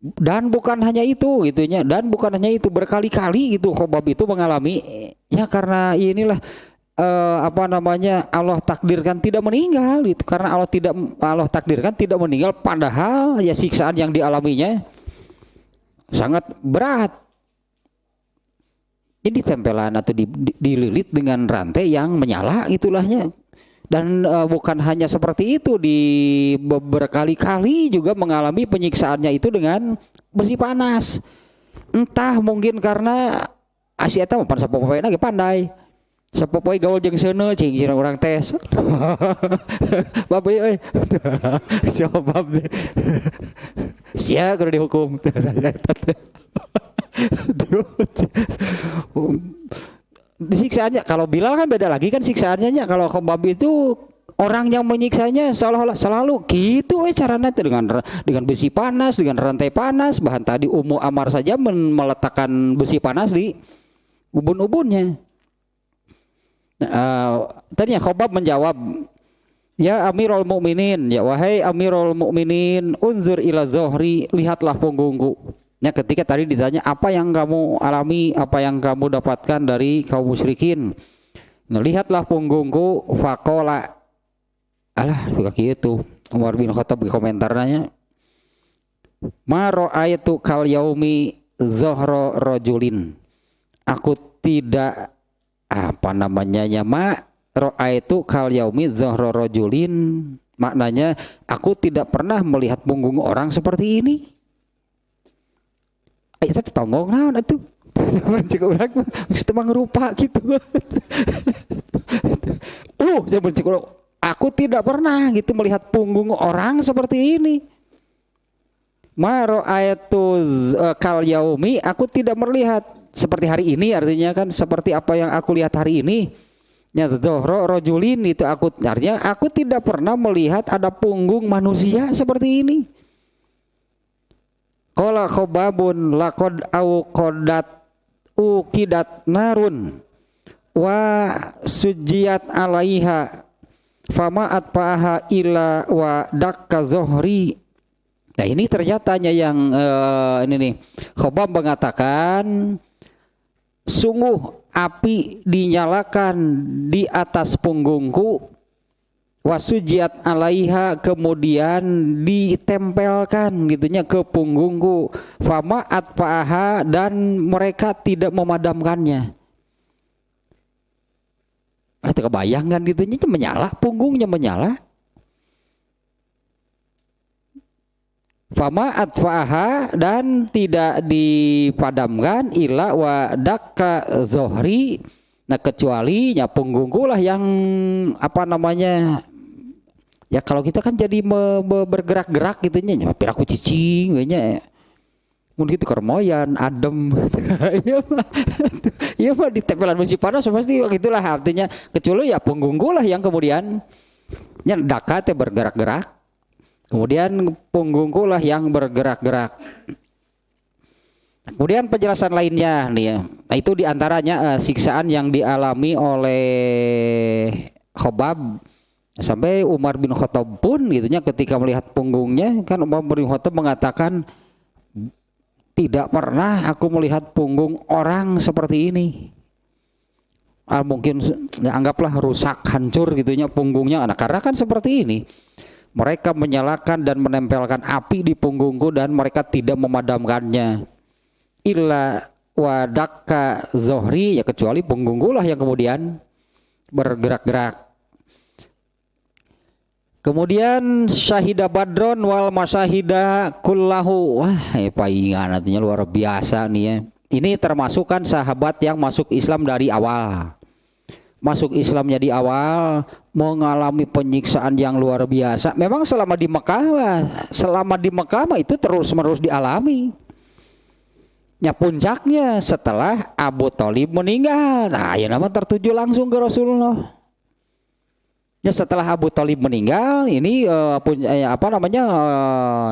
A: Dan bukan hanya itu gitunya, dan bukan hanya itu, berkali-kali gitu Khabbab itu mengalami ya karena inilah Allah takdirkan tidak meninggal gitu, karena Allah takdirkan tidak meninggal, padahal ya siksaan yang dialaminya sangat berat. Jadi tempelan atau dililit dengan rantai yang menyala itulahnya. Dan bukan hanya seperti itu, di berkali-kali juga mengalami penyiksaannya itu dengan besi panas. Entah mungkin karena Asia eta mah pan sapopoena ge pandai. Sapopoe gaul jeung seuneu cing urang tes. Babe euy. Siapa babe? Sia kudu dihukum. Siksaannya kalau Bilal kan beda lagi kan siksaannya. Kalau Khabbab itu orang yang menyiksanya seolah-olah selalu gitu caranya dengan besi panas, dengan rantai panas. Bahkan tadi Ummu Ammar saja meletakkan besi panas di ubun-ubunnya. Tadinya Khabbab menjawab, ya Amirul Mukminin, ya wahai Amirul Mukminin, unzur ila zohri, lihatlah punggungku. Ya, ketika tadi ditanya apa yang kamu alami, apa yang kamu dapatkan dari kaum musyrikin, nah, lihatlah punggungku. Faqala, alah suka gitu Umar bin Khattab di komentarnya, ma ra'aitu kal yaumi zohro rojulin, aku tidak ma ra'aitu kal yaumi zohro rojulin, maknanya aku tidak pernah melihat punggung orang seperti ini. Ayo kita tonggong naon atuh. Mencik urang geus teu mangrupa gitu. Aku tidak pernah gitu melihat punggung orang seperti ini. Ma ra'aitu kal yaumi, aku tidak melihat seperti hari ini, artinya kan seperti apa yang aku lihat hari ini. Ya zohro rojulin itu artinya aku tidak pernah melihat ada punggung manusia seperti ini. Qala Khabbabun laqad auqadat uqidat narun wa sujiyat alaiha fama'at paha illa wa dakka zohri. Nah ini ternyatanya yang ini nih, Khabbab mengatakan sungguh api dinyalakan di atas punggungku, wasujiat alaiha, kemudian ditempelkan gitunya ke punggungku, fama atfa'aha, dan mereka tidak memadamkannya. Itu kebayangkan gitunya menyala, punggungnya menyala. Fama atfa'aha, dan tidak dipadamkan, ila wa dakka zohri, nah kecuali punggungku lah yang Ya kalau kita kan jadi bergerak-gerak gitu nya, piraku cicing kayaknya. Mungkin gitu kermoyan, adem. Iya mah. Iya mah di tempelan musim panas pasti gitulah artinya. Kecuali ya punggungku lah yang kemudian nya daka teh bergerak-gerak. Kemudian punggungku lah yang bergerak-gerak. Kemudian penjelasan lainnya nih ya. Nah itu diantaranya siksaan yang dialami oleh Khobab sampai Umar bin Khattab pun gitunya ketika melihat punggungnya kan Umar bin Khattab mengatakan tidak pernah aku melihat punggung orang seperti ini. Mungkin ya anggaplah rusak hancur gitunya punggungnya karena kan seperti ini. Mereka menyalakan dan menempelkan api di punggungku dan mereka tidak memadamkannya. Illa wadakka zohri ya kecuali punggungku lah yang kemudian bergerak-gerak. Kemudian syahida badron wal masyahida kullahu. Wah, paingan artinya luar biasa nih ya. Ini termasukkan sahabat yang masuk Islam dari awal. Masuk Islamnya di awal, mengalami penyiksaan yang luar biasa. Memang selama di Mekah itu terus-menerus dialami. Ya puncaknya setelah Abu Thalib meninggal. Nah, ya nama tertuju langsung ke Rasulullah. Ya setelah Abu Thalib meninggal ini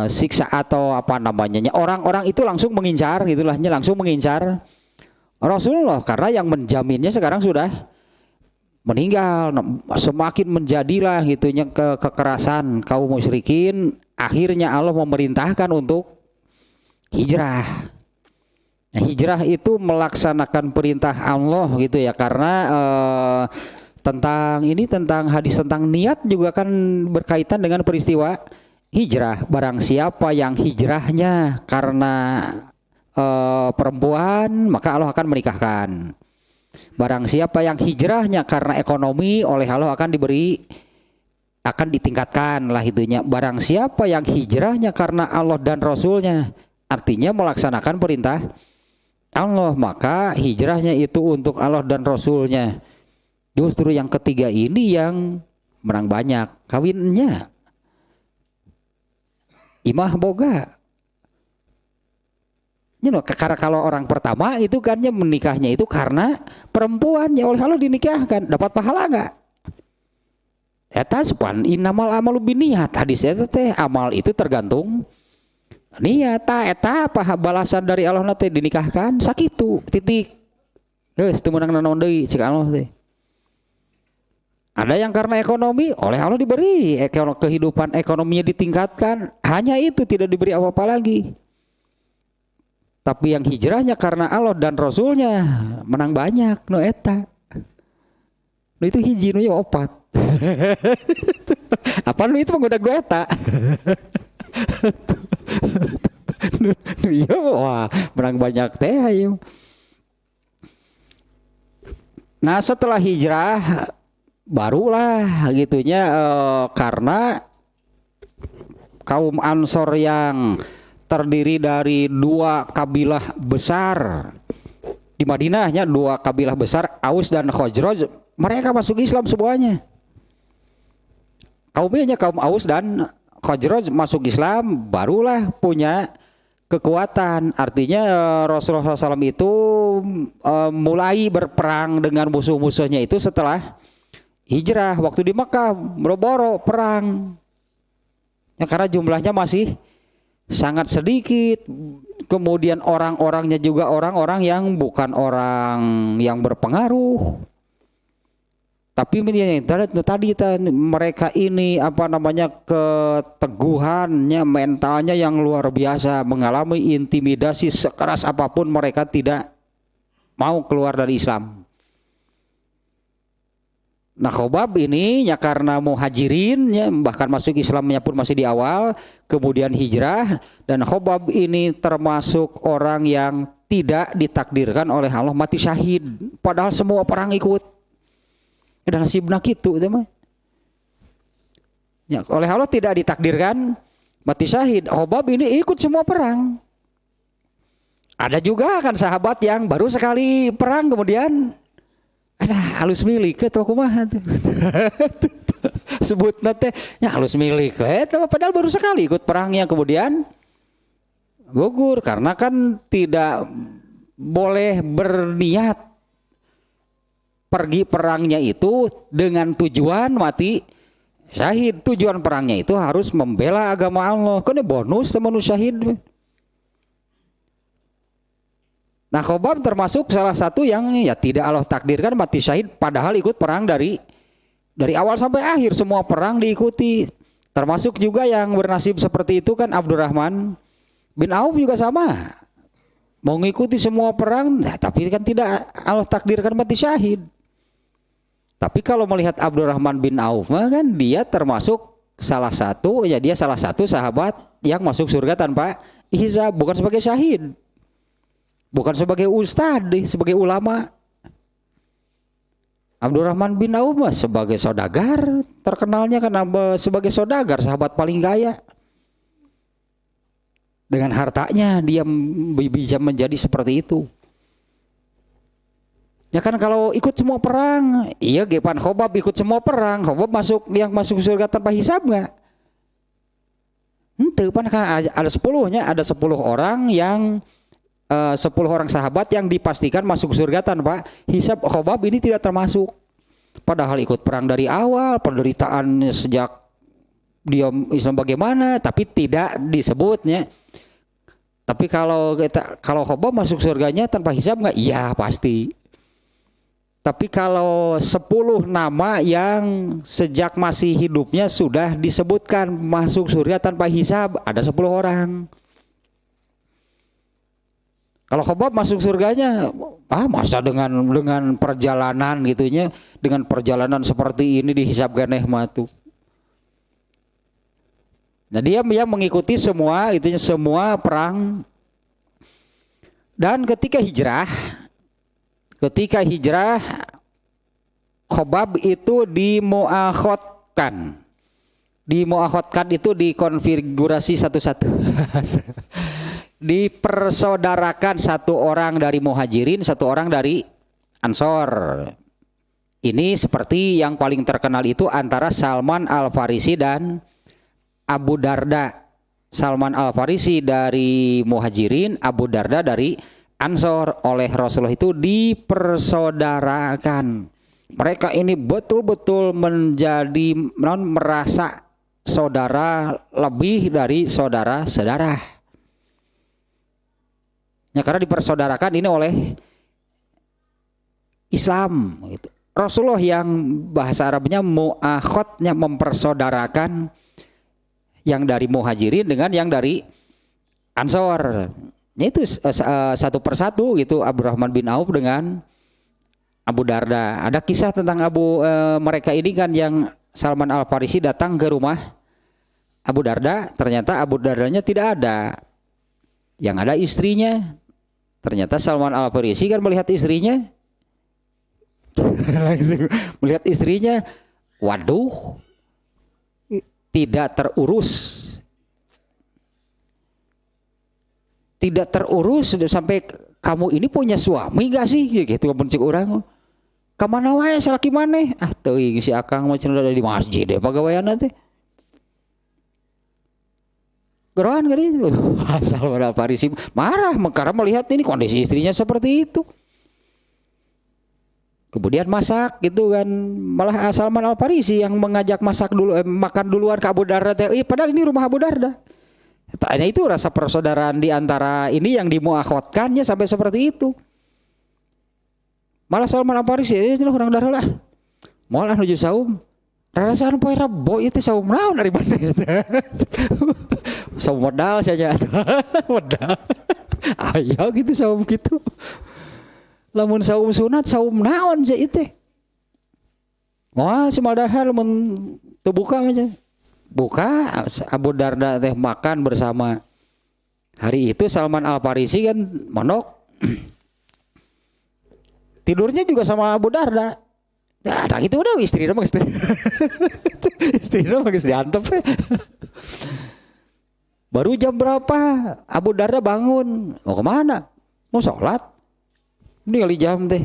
A: siksa atau apa namanya orang-orang itu langsung mengincar gitulahnya langsung mengincar Rasulullah karena yang menjaminnya sekarang sudah meninggal. Semakin menjadilah gitunya kekerasan kaum musyrikin, akhirnya Allah memerintahkan untuk hijrah. Nah, hijrah itu melaksanakan perintah Allah gitu ya karena tentang hadis tentang niat juga kan berkaitan dengan peristiwa hijrah. Barang siapa yang hijrahnya karena perempuan maka Allah akan menikahkan. Barang siapa yang hijrahnya karena ekonomi oleh Allah akan ditingkatkan lah itunya. Barang siapa yang hijrahnya karena Allah dan Rasulnya artinya melaksanakan perintah Allah maka hijrahnya itu untuk Allah dan Rasulnya. Justru yang ketiga ini yang menang banyak kawinnya. Imah boga. Karena kalau orang pertama itu kan menikahnya itu karena perempuannya oleh Allah dinikahkan, dapat pahala enggak? Eta sepan innamal amalu binniyat. Hadis eta teh amal itu tergantung niat. Eta apa balasan dari Allah teh dinikahkan sakitu titik. Geus teu meunang naon deui cik Allah teh. Ada yang karena ekonomi oleh Allah diberi kehidupan ekonominya ditingkatkan, hanya itu tidak diberi apa-apa lagi. Tapi yang hijrahnya karena Allah dan Rasulnya menang banyak no eta. No itu hiji nu opat. Apa nu itu menggoda gue eta? Iya wah menang banyak teh ayo. Nah setelah hijrah barulah gitunya karena kaum Ansor yang terdiri dari dua kabilah besar di Madinahnya, dua kabilah besar Aus dan Khazraj, mereka masuk Islam semuanya. Kaum Aus dan Khazraj masuk Islam barulah punya kekuatan. Artinya Rasulullah SAW itu mulai berperang dengan musuh-musuhnya itu setelah hijrah. Waktu di Mekah boro-boro perang ya, karena jumlahnya masih sangat sedikit. Kemudian orang-orangnya juga orang-orang yang bukan orang yang berpengaruh, tapi tadi mereka ini keteguhannya, mentalnya yang luar biasa, mengalami intimidasi sekeras apapun mereka tidak mau keluar dari Islam. Nah Khobab ini ya karena muhajirin ya, bahkan masuk Islamnya pun masih di awal, kemudian hijrah, dan Khobab ini termasuk orang yang tidak ditakdirkan oleh Allah mati syahid, padahal semua perang ikut. Dan nasibna kitu teman. Ya, oleh Allah tidak ditakdirkan mati syahid. Khobab ini ikut semua perang. Ada juga kan sahabat yang baru sekali perang kemudian ada halus milik ke toko kumaha tuh. Sebutna teh nya halus milik padahal baru sekali ikut perangnya kemudian gugur karena kan tidak boleh berniat pergi perangnya itu dengan tujuan mati syahid. Tujuan perangnya itu harus membela agama Allah. Kan bonus sama syahid. Nah, Khobab termasuk salah satu yang ya tidak Allah takdirkan mati syahid padahal ikut perang dari awal sampai akhir semua perang diikuti. Termasuk juga yang bernasib seperti itu kan Abdurrahman bin Auf juga sama. Mau mengikuti semua perang, nah, tapi kan tidak Allah takdirkan mati syahid. Tapi kalau melihat Abdurrahman bin Auf kan dia termasuk salah satu, ya dia salah satu sahabat yang masuk surga tanpa hisab, bukan sebagai syahid. Bukan sebagai ustadz, sebagai ulama. Abdurrahman bin Auf sebagai saudagar, terkenalnya kan sebagai saudagar, sahabat paling kaya. Dengan hartanya dia bisa menjadi seperti itu. Ya kan kalau ikut semua perang, iya Gepan Khobab ikut semua perang, Khobab masuk surga tanpa hisab nggak? Ente pan kan ada 10-nya, ada 10 orang yang 10 orang sahabat yang dipastikan masuk surga tanpa hisab. Khobab ini tidak termasuk. Padahal ikut perang dari awal, penderitaan sejak dia Islam bagaimana, tapi tidak disebutnya. Tapi kalau Khobab masuk surganya tanpa hisab nggak? Iya pasti. Tapi kalau 10 nama yang sejak masih hidupnya sudah disebutkan masuk surga tanpa hisab, ada 10 orang. Kalau Khobab masuk surganya, masa dengan perjalanan gitunya, dengan perjalanan seperti ini dihisab ganeh matu. Nah dia mengikuti semua perang. Dan ketika hijrah Khobab itu dimuakhotkan. Dimuakhotkan itu dikonfigurasi satu-satu. Dipersaudarakan satu orang dari Muhajirin, satu orang dari Ansor. Ini seperti yang paling terkenal itu antara Salman Al-Farisi dan Abu Darda. Salman Al-Farisi dari Muhajirin, Abu Darda dari Ansor. Oleh Rasulullah itu dipersaudarakan. Mereka ini betul-betul merasa saudara lebih dari saudara-saudara. Ya, karena dipersaudarakan ini oleh Islam gitu. Rasulullah yang bahasa Arabnya muakhotnya mempersaudarakan yang dari Muhajirin dengan yang dari Ansor. Itu satu persatu gitu Abdurrahman bin Auf dengan Abu Darda. Ada kisah tentang mereka ini kan yang Salman Al-Farisi datang ke rumah Abu Darda, ternyata Abu Dardanya tidak ada. Yang ada istrinya. Ternyata Salman Al-Farisi kan melihat istrinya. Langsung melihat istrinya, waduh, tidak terurus. Tidak terurus sampai kamu ini punya suami gak sih? Gitu mencik orang. Kamana wae salaki maneh? Teuing si Akang mah cenah ada di masjid deh pagaweanna teh. Gerohan kali asal pada Farisi marah karena melihat ini kondisi istrinya seperti itu. Kemudian masak gitu kan, malah Salman Al-Farisi yang mengajak masak dulu, makan duluan ke Abu Darda. Padahal ini rumah Abu Darda. Tanya itu rasa persaudaraan di antara ini yang dimuakhotkannya sampai seperti itu. Malah Salman Al-Farisi itu orang darah lah. Malah nuju saum. Rasaan poe Rebo itu saum naon dari mana itu. Saum modal saja modal. Ayo gitu saum gitu. Lamun saum sunat saum naon saja itu. Wah semadahar mun teu buka aja. Buka Abu Darda teh makan bersama. Hari itu Salman Al-Farisi kan monok. Tidurnya juga sama Abu Darda. Nah gitu udah istri mah istri. Istri mah geus diantep. Baru jam berapa Abu Darda bangun. Mau kemana? Mau sholat. Ini kali jam teh.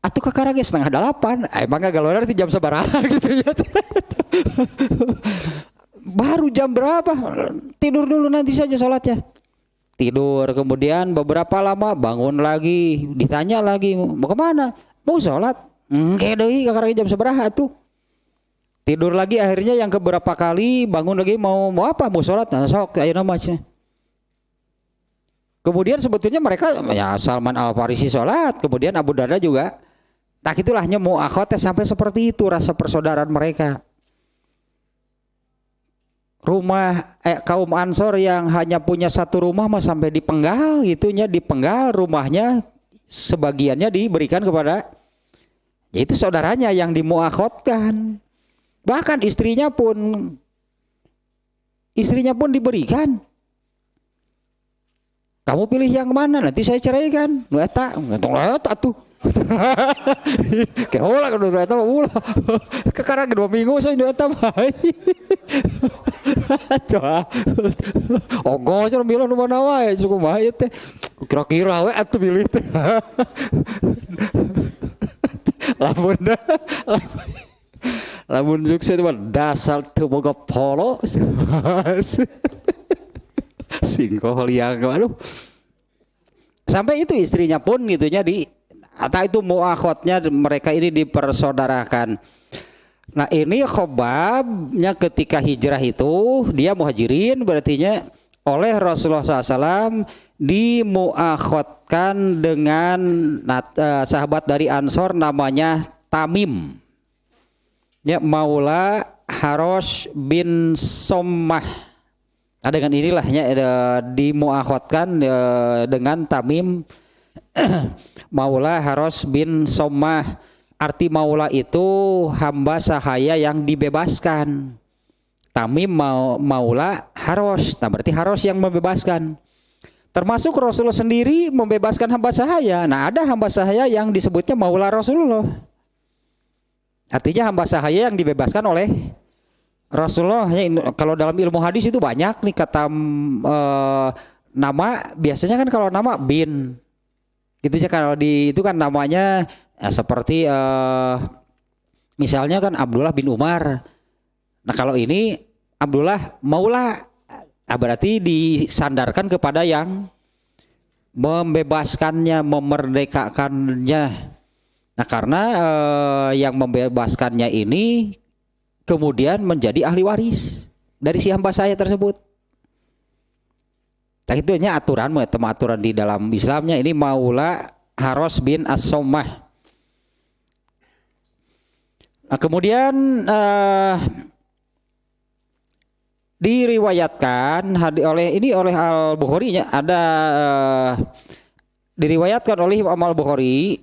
A: atuh kakarage 7:30. Emang galonna di jam sabaraha gitu ya. Baru jam berapa? Tidur dulu nanti saja sholatnya. Tidur, kemudian beberapa lama bangun lagi, ditanya lagi, mau kemana? Mau sholat. Kayak deui kakarage jam sabaraha tuh. Tidur lagi, akhirnya yang keberapa kali bangun lagi mau apa? Mau sholat. Nah, sok ayeuna mah. Kemudian sebetulnya mereka ya Salman Al Farisi sholat, kemudian Abu Darda juga. Tak itulahnya mu'akhot sampai seperti itu rasa persaudaraan mereka. Rumah kaum Ansor yang hanya punya satu rumah mah sampai dipenggal gitunya, dipenggal rumahnya, sebagiannya diberikan kepada yaitu saudaranya yang dimuakhotkan. Bahkan istrinya pun diberikan. Kamu pilih yang mana? Nanti saya ceraikan. Nu eta, atuh. Kayak ulah kan eta mah ulah. Kekarang 2 minggu saya nu eta mah. Onggo cenah milih nu mana wae cukup mah ieu teh. Kira-kira we atuh pilih teh. Lamun sukses mah dasar teu boga polo. Singkoh liang aduh. Sampai itu istrinya pun gitunya atau itu muakhotnya mereka ini dipersaudarakan. Nah ini Khobabnya ketika hijrah itu dia muhajirin berartinya oleh Rasulullah SAW dimuakhotkan dengan sahabat dari Ansor namanya Tamim ya, Maula Harosh bin Sommah. Nah, dengan inilahnya dimuakhotkan dengan Tamim Maula Harosh bin Sommah. Arti Maula itu hamba sahaya yang dibebaskan. Tamim Maula Harosh. Nah berarti Harosh yang membebaskan. Termasuk Rasulullah sendiri membebaskan hamba sahaya. Nah ada hamba sahaya yang disebutnya Maula Rasulullah. Artinya hamba sahaya yang dibebaskan oleh Rasulullah. Kalau dalam ilmu hadis itu banyak nih kata nama, biasanya kan kalau nama bin gitu ya, kalau di itu kan namanya seperti misalnya kan Abdullah bin Umar. Nah kalau ini Abdullah Maula, berarti disandarkan kepada yang membebaskannya, memerdekakannya. Nah karena yang membebaskannya ini kemudian menjadi ahli waris dari si hamba saya tersebut. Nah itu hanya aturan di dalam Islamnya ini Maula Harosh bin As-Sommah. Nah, kemudian diriwayatkan oleh Al-Bukhari nya ada diriwayatkan oleh Imam Al-Bukhari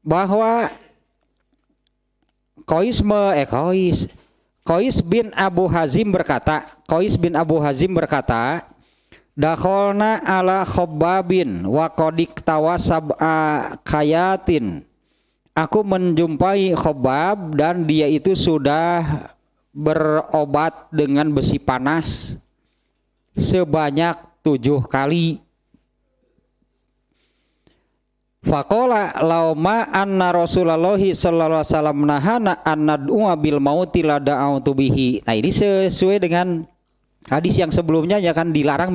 A: bahwa Qais bin Abu Hazim berkata, dakholna ala Khobbabin wa qadik tawasab'a kayatin. Aku menjumpai Khobbab dan dia itu sudah berobat dengan besi panas sebanyak 7 kali. Faqala lauma anna Rasulullah sallallahu alaihi wasallam nahana an nad'u bil mauti la da'autu bihi. Nah ini sesuai dengan hadis yang sebelumnya ya kan, dilarang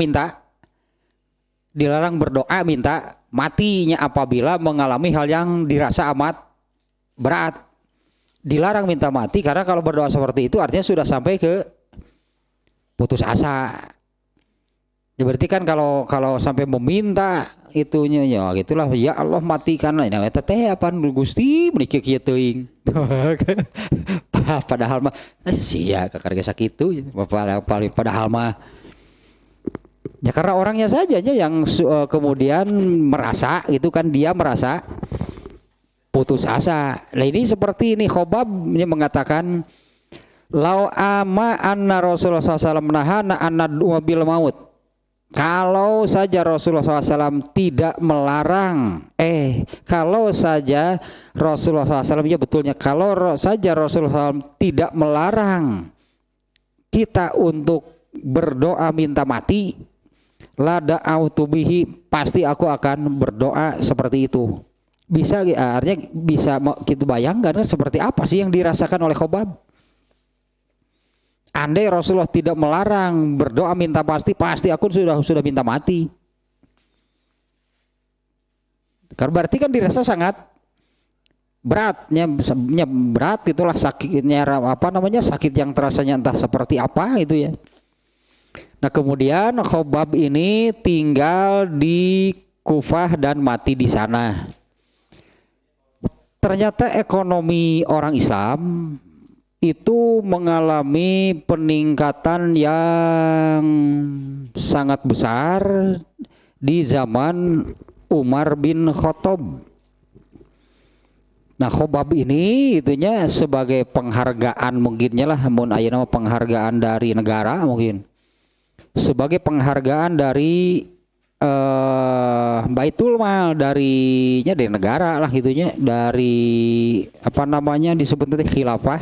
A: berdoa minta matinya apabila mengalami hal yang dirasa amat berat. Dilarang minta mati karena kalau berdoa seperti itu artinya sudah sampai ke putus asa. Ya berarti kan kalau sampai meminta itunya ya gitulah, ya Allah matikanlah. Nah eta teh apaan Gusti meuni kieu teuing. Padahal mah sia kakarge sakitu padahal mah ya karena orangnya saja yang kemudian merasa itu kan, dia merasa putus asa. Nah ini seperti ini Khobbab mengatakan lau ama anna Rasulullah SAW menahana anna bil maut. Kalau saja Rasulullah SAW tidak melarang, kalau saja Rasulullah SAW, ya betulnya kalau saja Rasulullah SAW tidak melarang kita untuk berdoa minta mati, la da'autu bihi, pasti aku akan berdoa seperti itu. Bisa artinya bisa kita bayangkan kan seperti apa sih yang dirasakan oleh Khobab. Andai Rasulullah tidak melarang berdoa minta pasti aku sudah minta mati. Karena berarti kan dirasa sangat beratnya berat, itulah sakitnya sakit yang terasanya entah seperti apa itu ya. Nah kemudian Khobab ini tinggal di Kufah dan mati di sana. Ternyata ekonomi orang Islam itu mengalami peningkatan yang sangat besar di zaman Umar bin Khattab. Nah Khobab ini itunya sebagai penghargaan mungkinnya lah, mun aya nama penghargaan dari negara mungkin. Sebagai penghargaan dari Baitul Mal dari negara lah gitunya, dari disebutnya khilafah,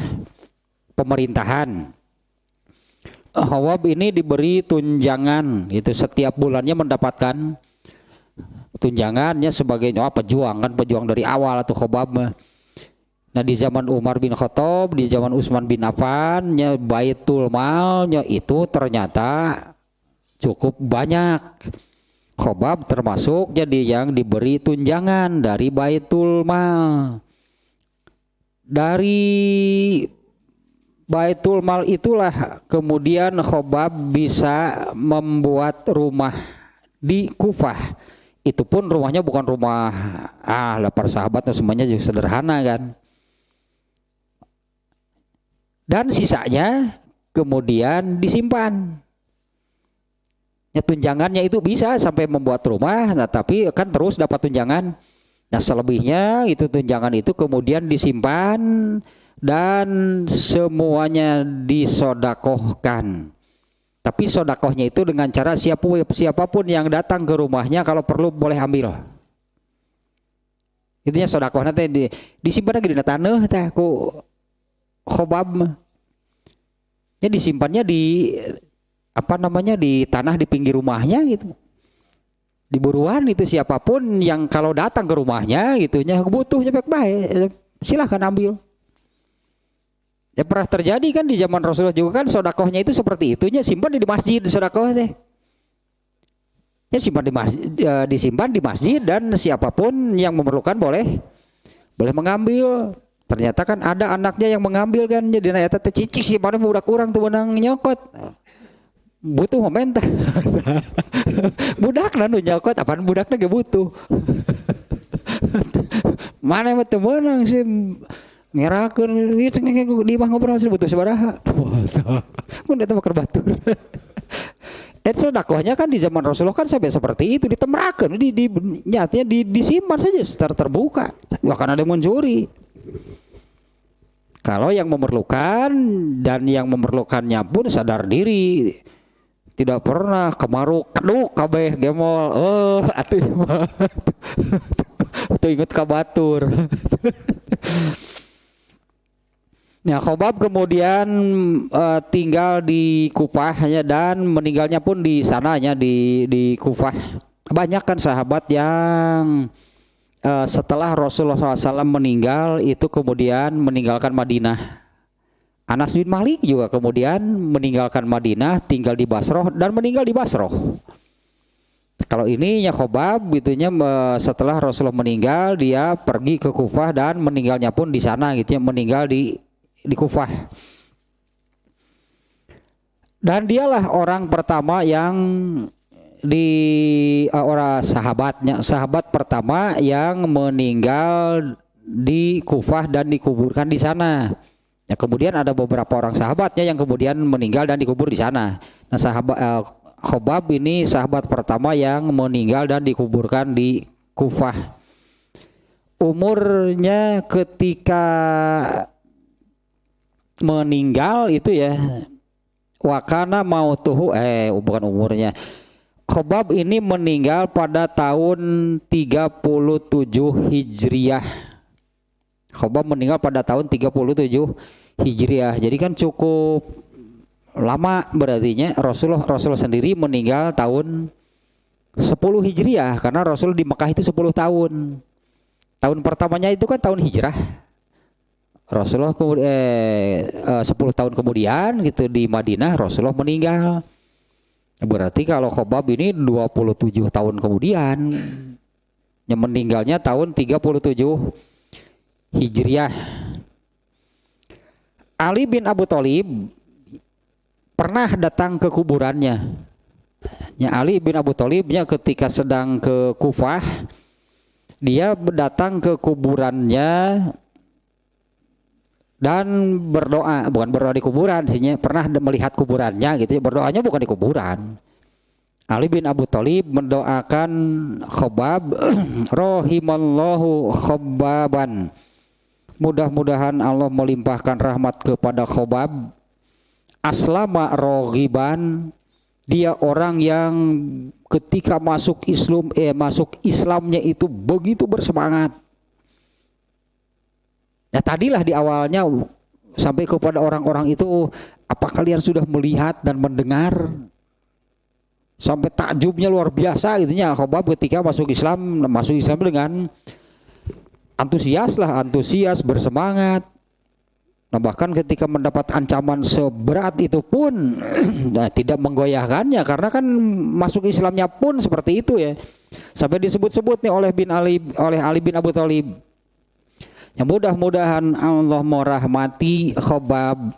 A: pemerintahan. Khobab ini diberi tunjangan itu setiap bulannya mendapatkan tunjangannya sebagai pejuang dari awal atau Khobab. Nah di zaman Umar bin Khattab, di zaman Utsman bin Affan Baitul Malnya itu ternyata cukup banyak. Khobab termasuk jadi yang diberi tunjangan dari Baitul Mal. Dari Baitul Mal itulah kemudian Khobab bisa membuat rumah di Kufah. Itu pun rumahnya bukan rumah para sahabatnya semuanya juga sederhana kan. Dan sisanya kemudian disimpan. Tunjangannya itu bisa sampai membuat rumah, nah tapi kan terus dapat tunjangan. Nah selebihnya itu tunjangan itu kemudian disimpan dan semuanya disodakohkan. Tapi sodakohnya itu dengan cara siapapun yang datang ke rumahnya kalau perlu boleh ambil. Itunya sodakoh nanti disimpan lagi di tanah ku Khobab. Ya disimpannya di di tanah di pinggir rumahnya gitu. Di buruan itu siapapun yang kalau datang ke rumahnya gitunya butuhnya baik-baik silahkan ambil. Ya pernah terjadi kan di zaman Rasulullah juga kan sodakohnya itu seperti itunya, simpan di masjid sodakohnya. Ya simpan di masjid, disimpan di masjid dan siapapun yang memerlukan boleh mengambil. Ternyata kan ada anaknya yang mengambil kan, jadi eta teh cicik sih mana budak kurang tuh menang nyokot. Butuh momen budak nu nyokot apaan budaknya gak butuh. Mana mah teu meunang sih ngerakeun di mah ngobrol sih butuh sabaraha. Mun eta mah keur batur. Sodakohnya kan di zaman Rasulullah kan sampai seperti itu ditemrakeun nyatanya disimpan saja secara terbuka. Bahkan ada yang mencuri. Kalau yang memerlukan dan yang memerlukannya pun sadar diri. Tidak pernah kemaru keduk kabeh gemol. Atuh tuh inget kabatur. Nah, Khobab kemudian tinggal di Kufah dan meninggalnya pun di sananya di Kufah. Banyak kan sahabat yang setelah Rasulullah SAW meninggal itu kemudian meninggalkan Madinah. Anas bin Malik juga kemudian meninggalkan Madinah, tinggal di Basroh dan meninggal di Basroh. Kalau ini Khobab gitunya setelah Rasulullah meninggal dia pergi ke Kufah dan meninggalnya pun di sana gitu ya, meninggal di Kufah. Dan dialah orang pertama yang orang sahabat pertama yang meninggal di Kufah dan dikuburkan di sana. Ya, kemudian ada beberapa orang sahabatnya yang kemudian meninggal dan dikubur di sana. Nah, Khobab ini sahabat pertama yang meninggal dan dikuburkan di Kufah. Umurnya ketika meninggal itu ya wakana mautuhu bukan umurnya. Khobab ini meninggal pada tahun 37 Hijriah. Khobab meninggal pada tahun 37 Hijriah. Jadi kan cukup lama berartinya Rasulullah sendiri meninggal tahun 10 Hijriah karena Rasul di Mekah itu 10 tahun. Tahun pertamanya itu kan tahun hijrah. Rasulullah 10 tahun kemudian gitu di Madinah Rasulullah meninggal. Berarti kalau Khobab ini 27 tahun kemudian, yang meninggalnya tahun 37 Hijriah. Ali bin Abu Thalib pernah datang ke kuburannya. Ya, Ali bin Abu Thalibnya ketika sedang ke Kufah, dia datang ke kuburannya dan berdoa, bukan berdoa di kuburan sihnya, pernah melihat kuburannya gitu, berdoanya bukan di kuburan. Ali bin Abu Thalib mendoakan Khobab, rahimallahu Khobaban, mudah-mudahan Allah melimpahkan rahmat kepada Khobab, aslama raghiban, dia orang yang ketika masuk Islamnya itu begitu bersemangat. Ya tadilah di awalnya sampai kepada orang-orang itu, apa kalian sudah melihat dan mendengar? Sampai takjubnya luar biasa gitunya Khobab ketika masuk Islam dengan antusias bersemangat. Nah, bahkan ketika mendapat ancaman seberat itu pun nah, tidak menggoyahkannya, karena kan masuk Islamnya pun seperti itu ya. Sampai disebut-sebut nih oleh Ali bin Abu Thalib. Ya, mudah-mudahan Allah merahmati Khobab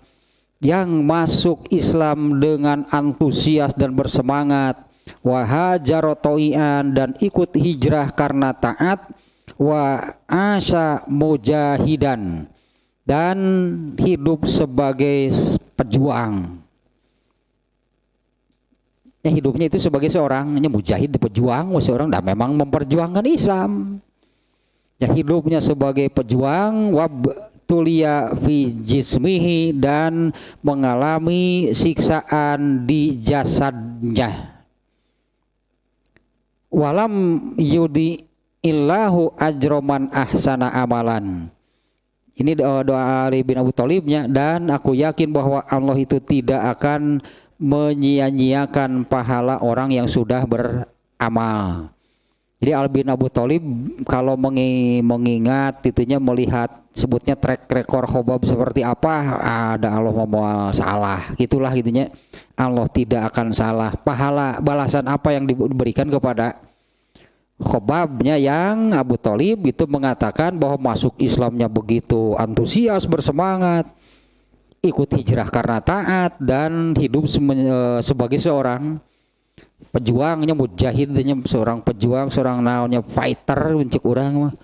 A: yang masuk Islam dengan antusias dan bersemangat, wa hajara toian, dan ikut hijrah karena taat, wa asya mujahidan, dan hidup sebagai pejuang. Ya, hidupnya itu sebagai seorang mujahid, pejuang, seorang dan memang memperjuangkan Islam. Ya, hidupnya sebagai pejuang, wabtulia fi jismihi, dan mengalami siksaan di jasadnya. Walam yudi illahu ajroman ahsana amalan. Ini doa Ali bin Abu Thalibnya, dan aku yakin bahwa Allah itu tidak akan menyia-nyiakan pahala orang yang sudah beramal. Jadi Ali bin Abu Thalib kalau mengingat itunya, melihat sebutnya track record Khobab seperti apa, ada Allah mau salah gitulah gitunya. Allah tidak akan salah. Pahala balasan apa yang diberikan kepada Khobabnya yang Abu Thalib itu mengatakan bahwa masuk Islamnya begitu antusias, bersemangat, ikut hijrah karena taat, dan hidup sebagai seorang pejuangnya, mujahidnya, seorang pejuang, seorang naonnya fighter, mencik orang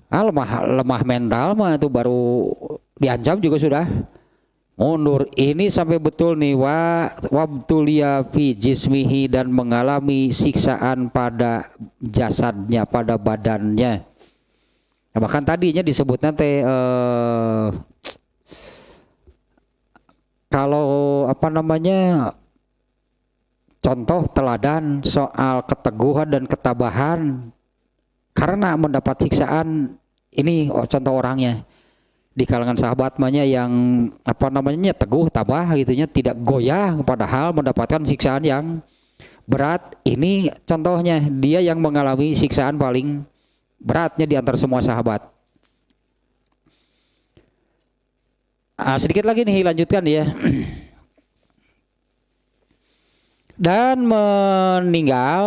A: mah. Lemah mental mah itu baru diancam juga sudah mundur. Ini sampai betul nih, wabtulia fi jismihi, dan mengalami siksaan pada jasadnya, pada badannya. Nah, bahkan tadinya disebutnya kalau apa namanya, contoh teladan soal keteguhan dan ketabahan karena mendapat siksaan, ini contoh orangnya di kalangan sahabat yang apa namanya teguh, tabah gitunya, tidak goyah padahal mendapatkan siksaan yang berat. Ini contohnya, dia yang mengalami siksaan paling beratnya di antara semua sahabat. Sedikit lagi nih lanjutkan ya. Dan meninggal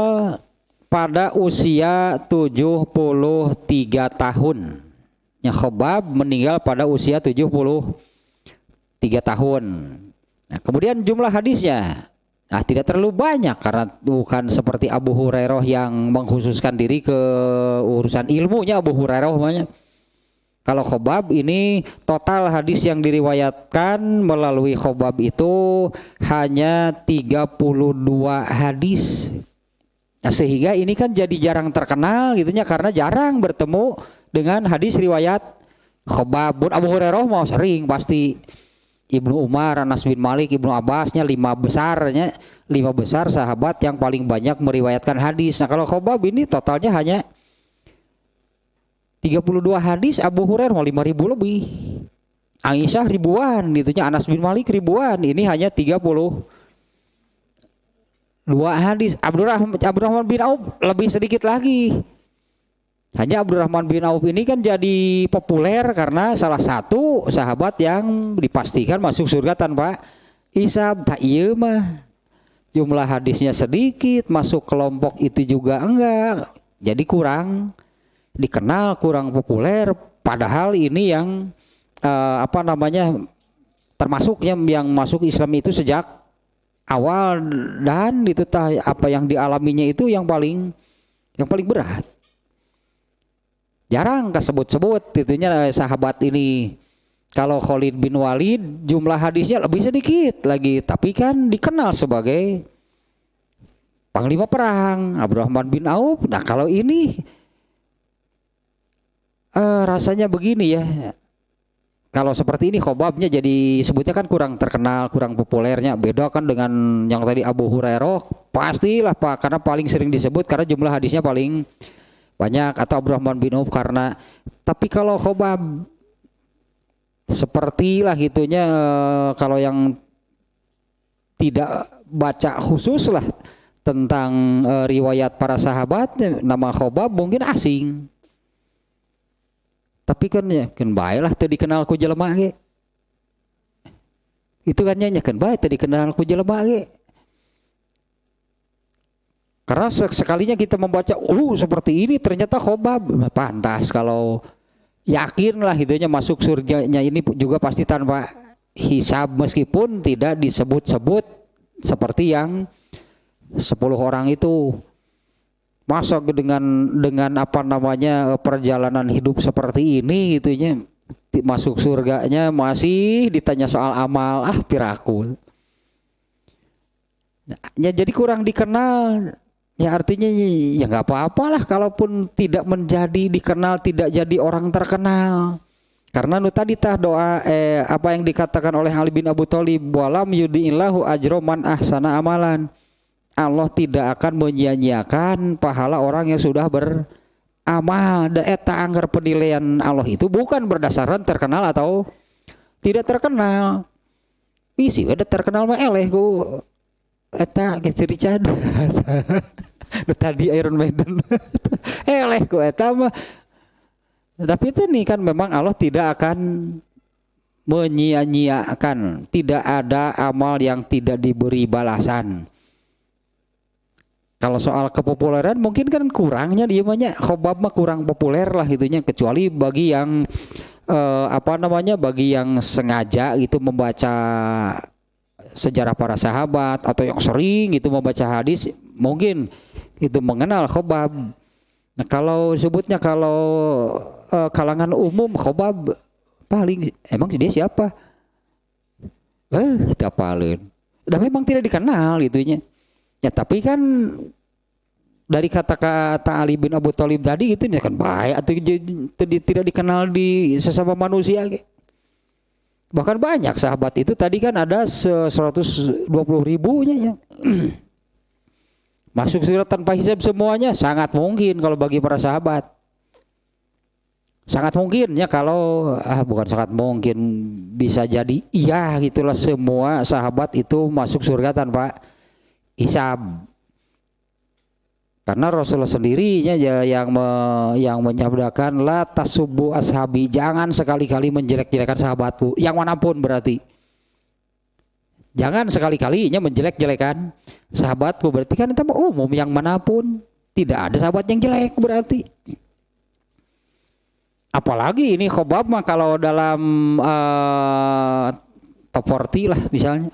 A: pada usia 73 tahun. Ya, Khobab meninggal pada usia 73 tahun. Nah, kemudian jumlah hadisnya tidak terlalu banyak, karena bukan seperti Abu Hurairah yang mengkhususkan diri ke urusan ilmunya. Abu Hurairah namanya. Kalau Khobab ini total hadis yang diriwayatkan melalui Khobab itu hanya 32 hadis. Nah, sehingga ini kan jadi jarang terkenal gitunya, karena jarang bertemu dengan hadis riwayat Khobab. Abu Hurairah mau sering pasti, Ibnu Umar, Anas bin Malik, Ibnu Abbasnya, lima besar sahabat yang paling banyak meriwayatkan hadis. Nah, kalau Khobab ini totalnya hanya 32 hadis, Abu Hurairah mau 5.000 lebih, Aisyah ribuan gitunya, Anas bin Malik ribuan, ini hanya 32 hadis. Abdurrahman bin Auf lebih sedikit lagi, Hanya Abdurrahman bin Auf ini kan jadi populer karena salah satu sahabat yang dipastikan masuk surga tanpa hisab. Tak iya mah. Jumlah hadisnya sedikit, masuk kelompok itu juga enggak. Jadi kurang dikenal, kurang populer. Padahal ini yang termasuknya yang masuk Islam itu sejak awal, dan itu apa yang dialaminya itu yang paling berat. Jarang kesebut-sebut itunya sahabat ini. Kalau Khalid bin Walid jumlah hadisnya lebih sedikit lagi, tapi kan dikenal sebagai panglima perang. Abdurrahman bin Auf. Nah kalau ini rasanya begini ya. Kalau seperti ini Khobabnya jadi sebutnya kan kurang terkenal, kurang populernya. Beda kan dengan yang tadi Abu Hurairah, pastilah Pak, karena paling sering disebut karena jumlah hadisnya paling banyak, atau Abdurrahman bin Auf karena. Tapi kalau Khobab sepertilah gitunya, kalau yang tidak baca khusus lah tentang riwayat para sahabat, nama Khobab mungkin asing. Tapi kan ya kan baiklah teu dikenal ku jelema ge. Itu kan nya kan bae teu dikenal ku jelema ge. Karena sekalinya kita membaca seperti ini ternyata Khobab, pantas kalau yakin lah itunya masuk surganya ini juga pasti tanpa hisab, meskipun tidak disebut-sebut seperti yang 10 orang itu. Masa dengan perjalanan hidup seperti ini gitunya masuk surganya masih ditanya soal amal, pirakul. Ya jadi kurang dikenal. Ya artinya ya nggak apa-apalah kalaupun tidak menjadi dikenal, tidak jadi orang terkenal. Karena tadi doa apa yang dikatakan oleh Ali bin Abu Thalib, walam yudiillahu ajro man ahsana amalan. Allah tidak akan menyia-nyiakan pahala orang yang sudah beramal. Dan eta anggar penilaian Allah itu bukan berdasarkan terkenal atau tidak terkenal. Isi udah terkenal mah eleh ku eta geus Richard. Tadi Iron Maiden. Eleh ku eta mah. Tapi itu nih kan memang Allah tidak akan menyia-nyiakan. Tidak ada amal yang tidak diberi balasan. Kalau soal kepopuleran mungkin kan kurangnya dia banyak, Khobab mah kurang populer lah gitunya, kecuali bagi yang bagi yang sengaja itu membaca sejarah para sahabat atau yang sering itu membaca hadis, mungkin itu mengenal Khobab. Nah kalau sebutnya kalangan umum Khobab paling emang dia siapa? Tapalin. Dan memang tidak dikenal itunya. Ya tapi kan dari kata-kata Ali bin Abu Thalib tadi gitu ya kan baik atau tidak dikenal di sesama manusia. Bahkan banyak sahabat itu tadi kan ada 120.000 ya. Masuk surga tanpa hisab semuanya sangat mungkin kalau bagi para sahabat. Sangat mungkin ya kalau bukan sangat mungkin, bisa jadi iya gitulah semua sahabat itu masuk surga tanpa hisab. Karena Rasulullah sendirinya yang menyabdakan la tasubbu ashabi, jangan sekali-kali menjelek-jelekan sahabatku, yang manapun berarti. Jangan sekali-kalinya menjelek-jelekan sahabatku, berarti kan itu umum yang manapun. Tidak ada sahabat yang jelek berarti. Apalagi ini Khobab mah kalau dalam top 40 lah misalnya.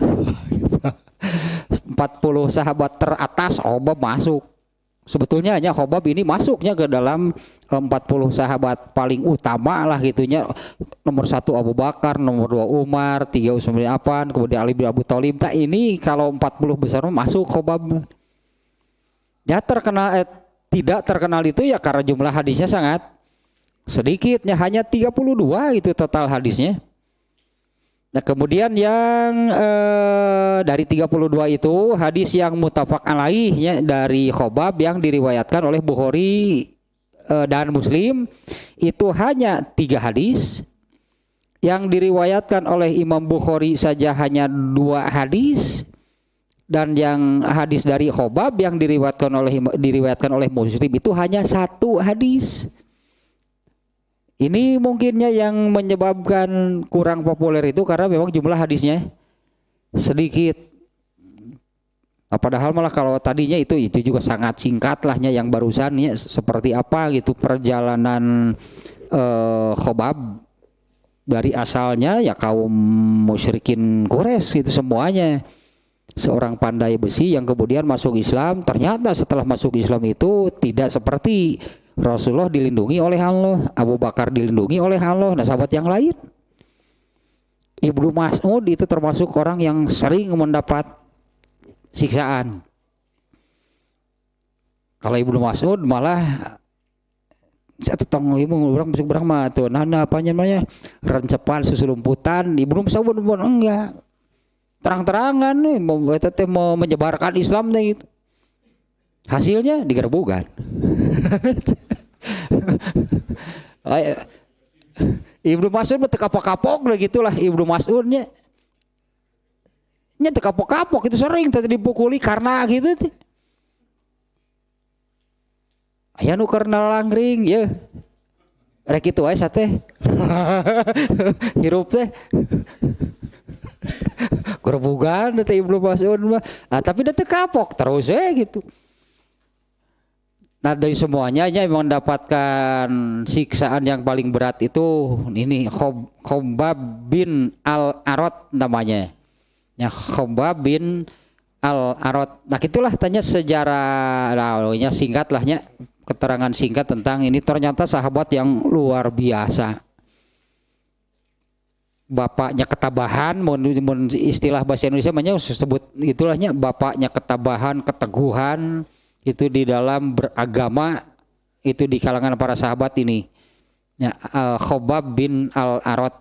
A: 40 sahabat teratas Khobab masuk. Sebetulnya hanya Khobab ini masuknya ke dalam 40 sahabat paling utama lah gitunya. Nomor 1 Abu Bakar, nomor 2 Umar, 3 Utsman bin Affan, kemudian Ali bin Abi Thalib. Nah ini kalau 40 besar masuk Khobab. Ya terkenal tidak terkenal itu ya karena jumlah hadisnya sangat sedikitnya, hanya 32 itu total hadisnya. Nah kemudian yang dari 32 itu hadis yang muttafaq alaihnya dari Khobab yang diriwayatkan oleh Bukhari dan Muslim itu hanya 3 hadis. Yang diriwayatkan oleh Imam Bukhari saja hanya 2 hadis. Dan yang hadis dari Khobab yang diriwayatkan oleh Muslim itu hanya 1 hadis. Ini mungkinnya yang menyebabkan kurang populer itu karena memang jumlah hadisnya sedikit. Nah, padahal malah kalau tadinya itu juga sangat singkat lahnya yang barusannya seperti apa gitu perjalanan Khobab dari asalnya ya kaum musyrikin Quraisy itu semuanya. Seorang pandai besi yang kemudian masuk Islam, ternyata setelah masuk Islam itu tidak seperti Rasulullah dilindungi oleh Allah, Abu Bakar dilindungi oleh Allah, nah sahabat yang lain. Ibnu Mas'ud itu termasuk orang yang sering mendapat siksaan. Kalau Ibnu Mas'ud malah saya tetong ibu orang masuk berang mah tuh nah apa namanya rencepan susulumputan Ibnu Mas'ud enggak terang-terangan nih mau menyebarkan Islam nih gitu. Hasilnya digerbukan. Ibnu Mas'ud teu kapok-kapok lah gitulah Ibnu Mas'udnya. Nya teu kapok-kapok itu sering tadi dipukuli karena gitu teh. Aya nu keur nalangring ye. Rek kitu wae sateh. Hirup teh. Gerbugan teh Ibnu Mas'ud mah. Tapi dia teu kapok terus gitu. Nah dari semuanya yang mendapatkan siksaan yang paling berat itu ini Khobab bin Al-Arad namanya. Ya Khobab bin Al-Arad. Nah itulah tanya sejarah lahnya singkat lahnya keterangan singkat tentang ini ternyata sahabat yang luar biasa. Bapaknya ketabahan, istilah bahasa Indonesia namanya sebut itulahnya bapaknya ketabahan, keteguhan itu di dalam beragama itu di kalangan para sahabat ini. Ya, Khobab bin Al-Arad.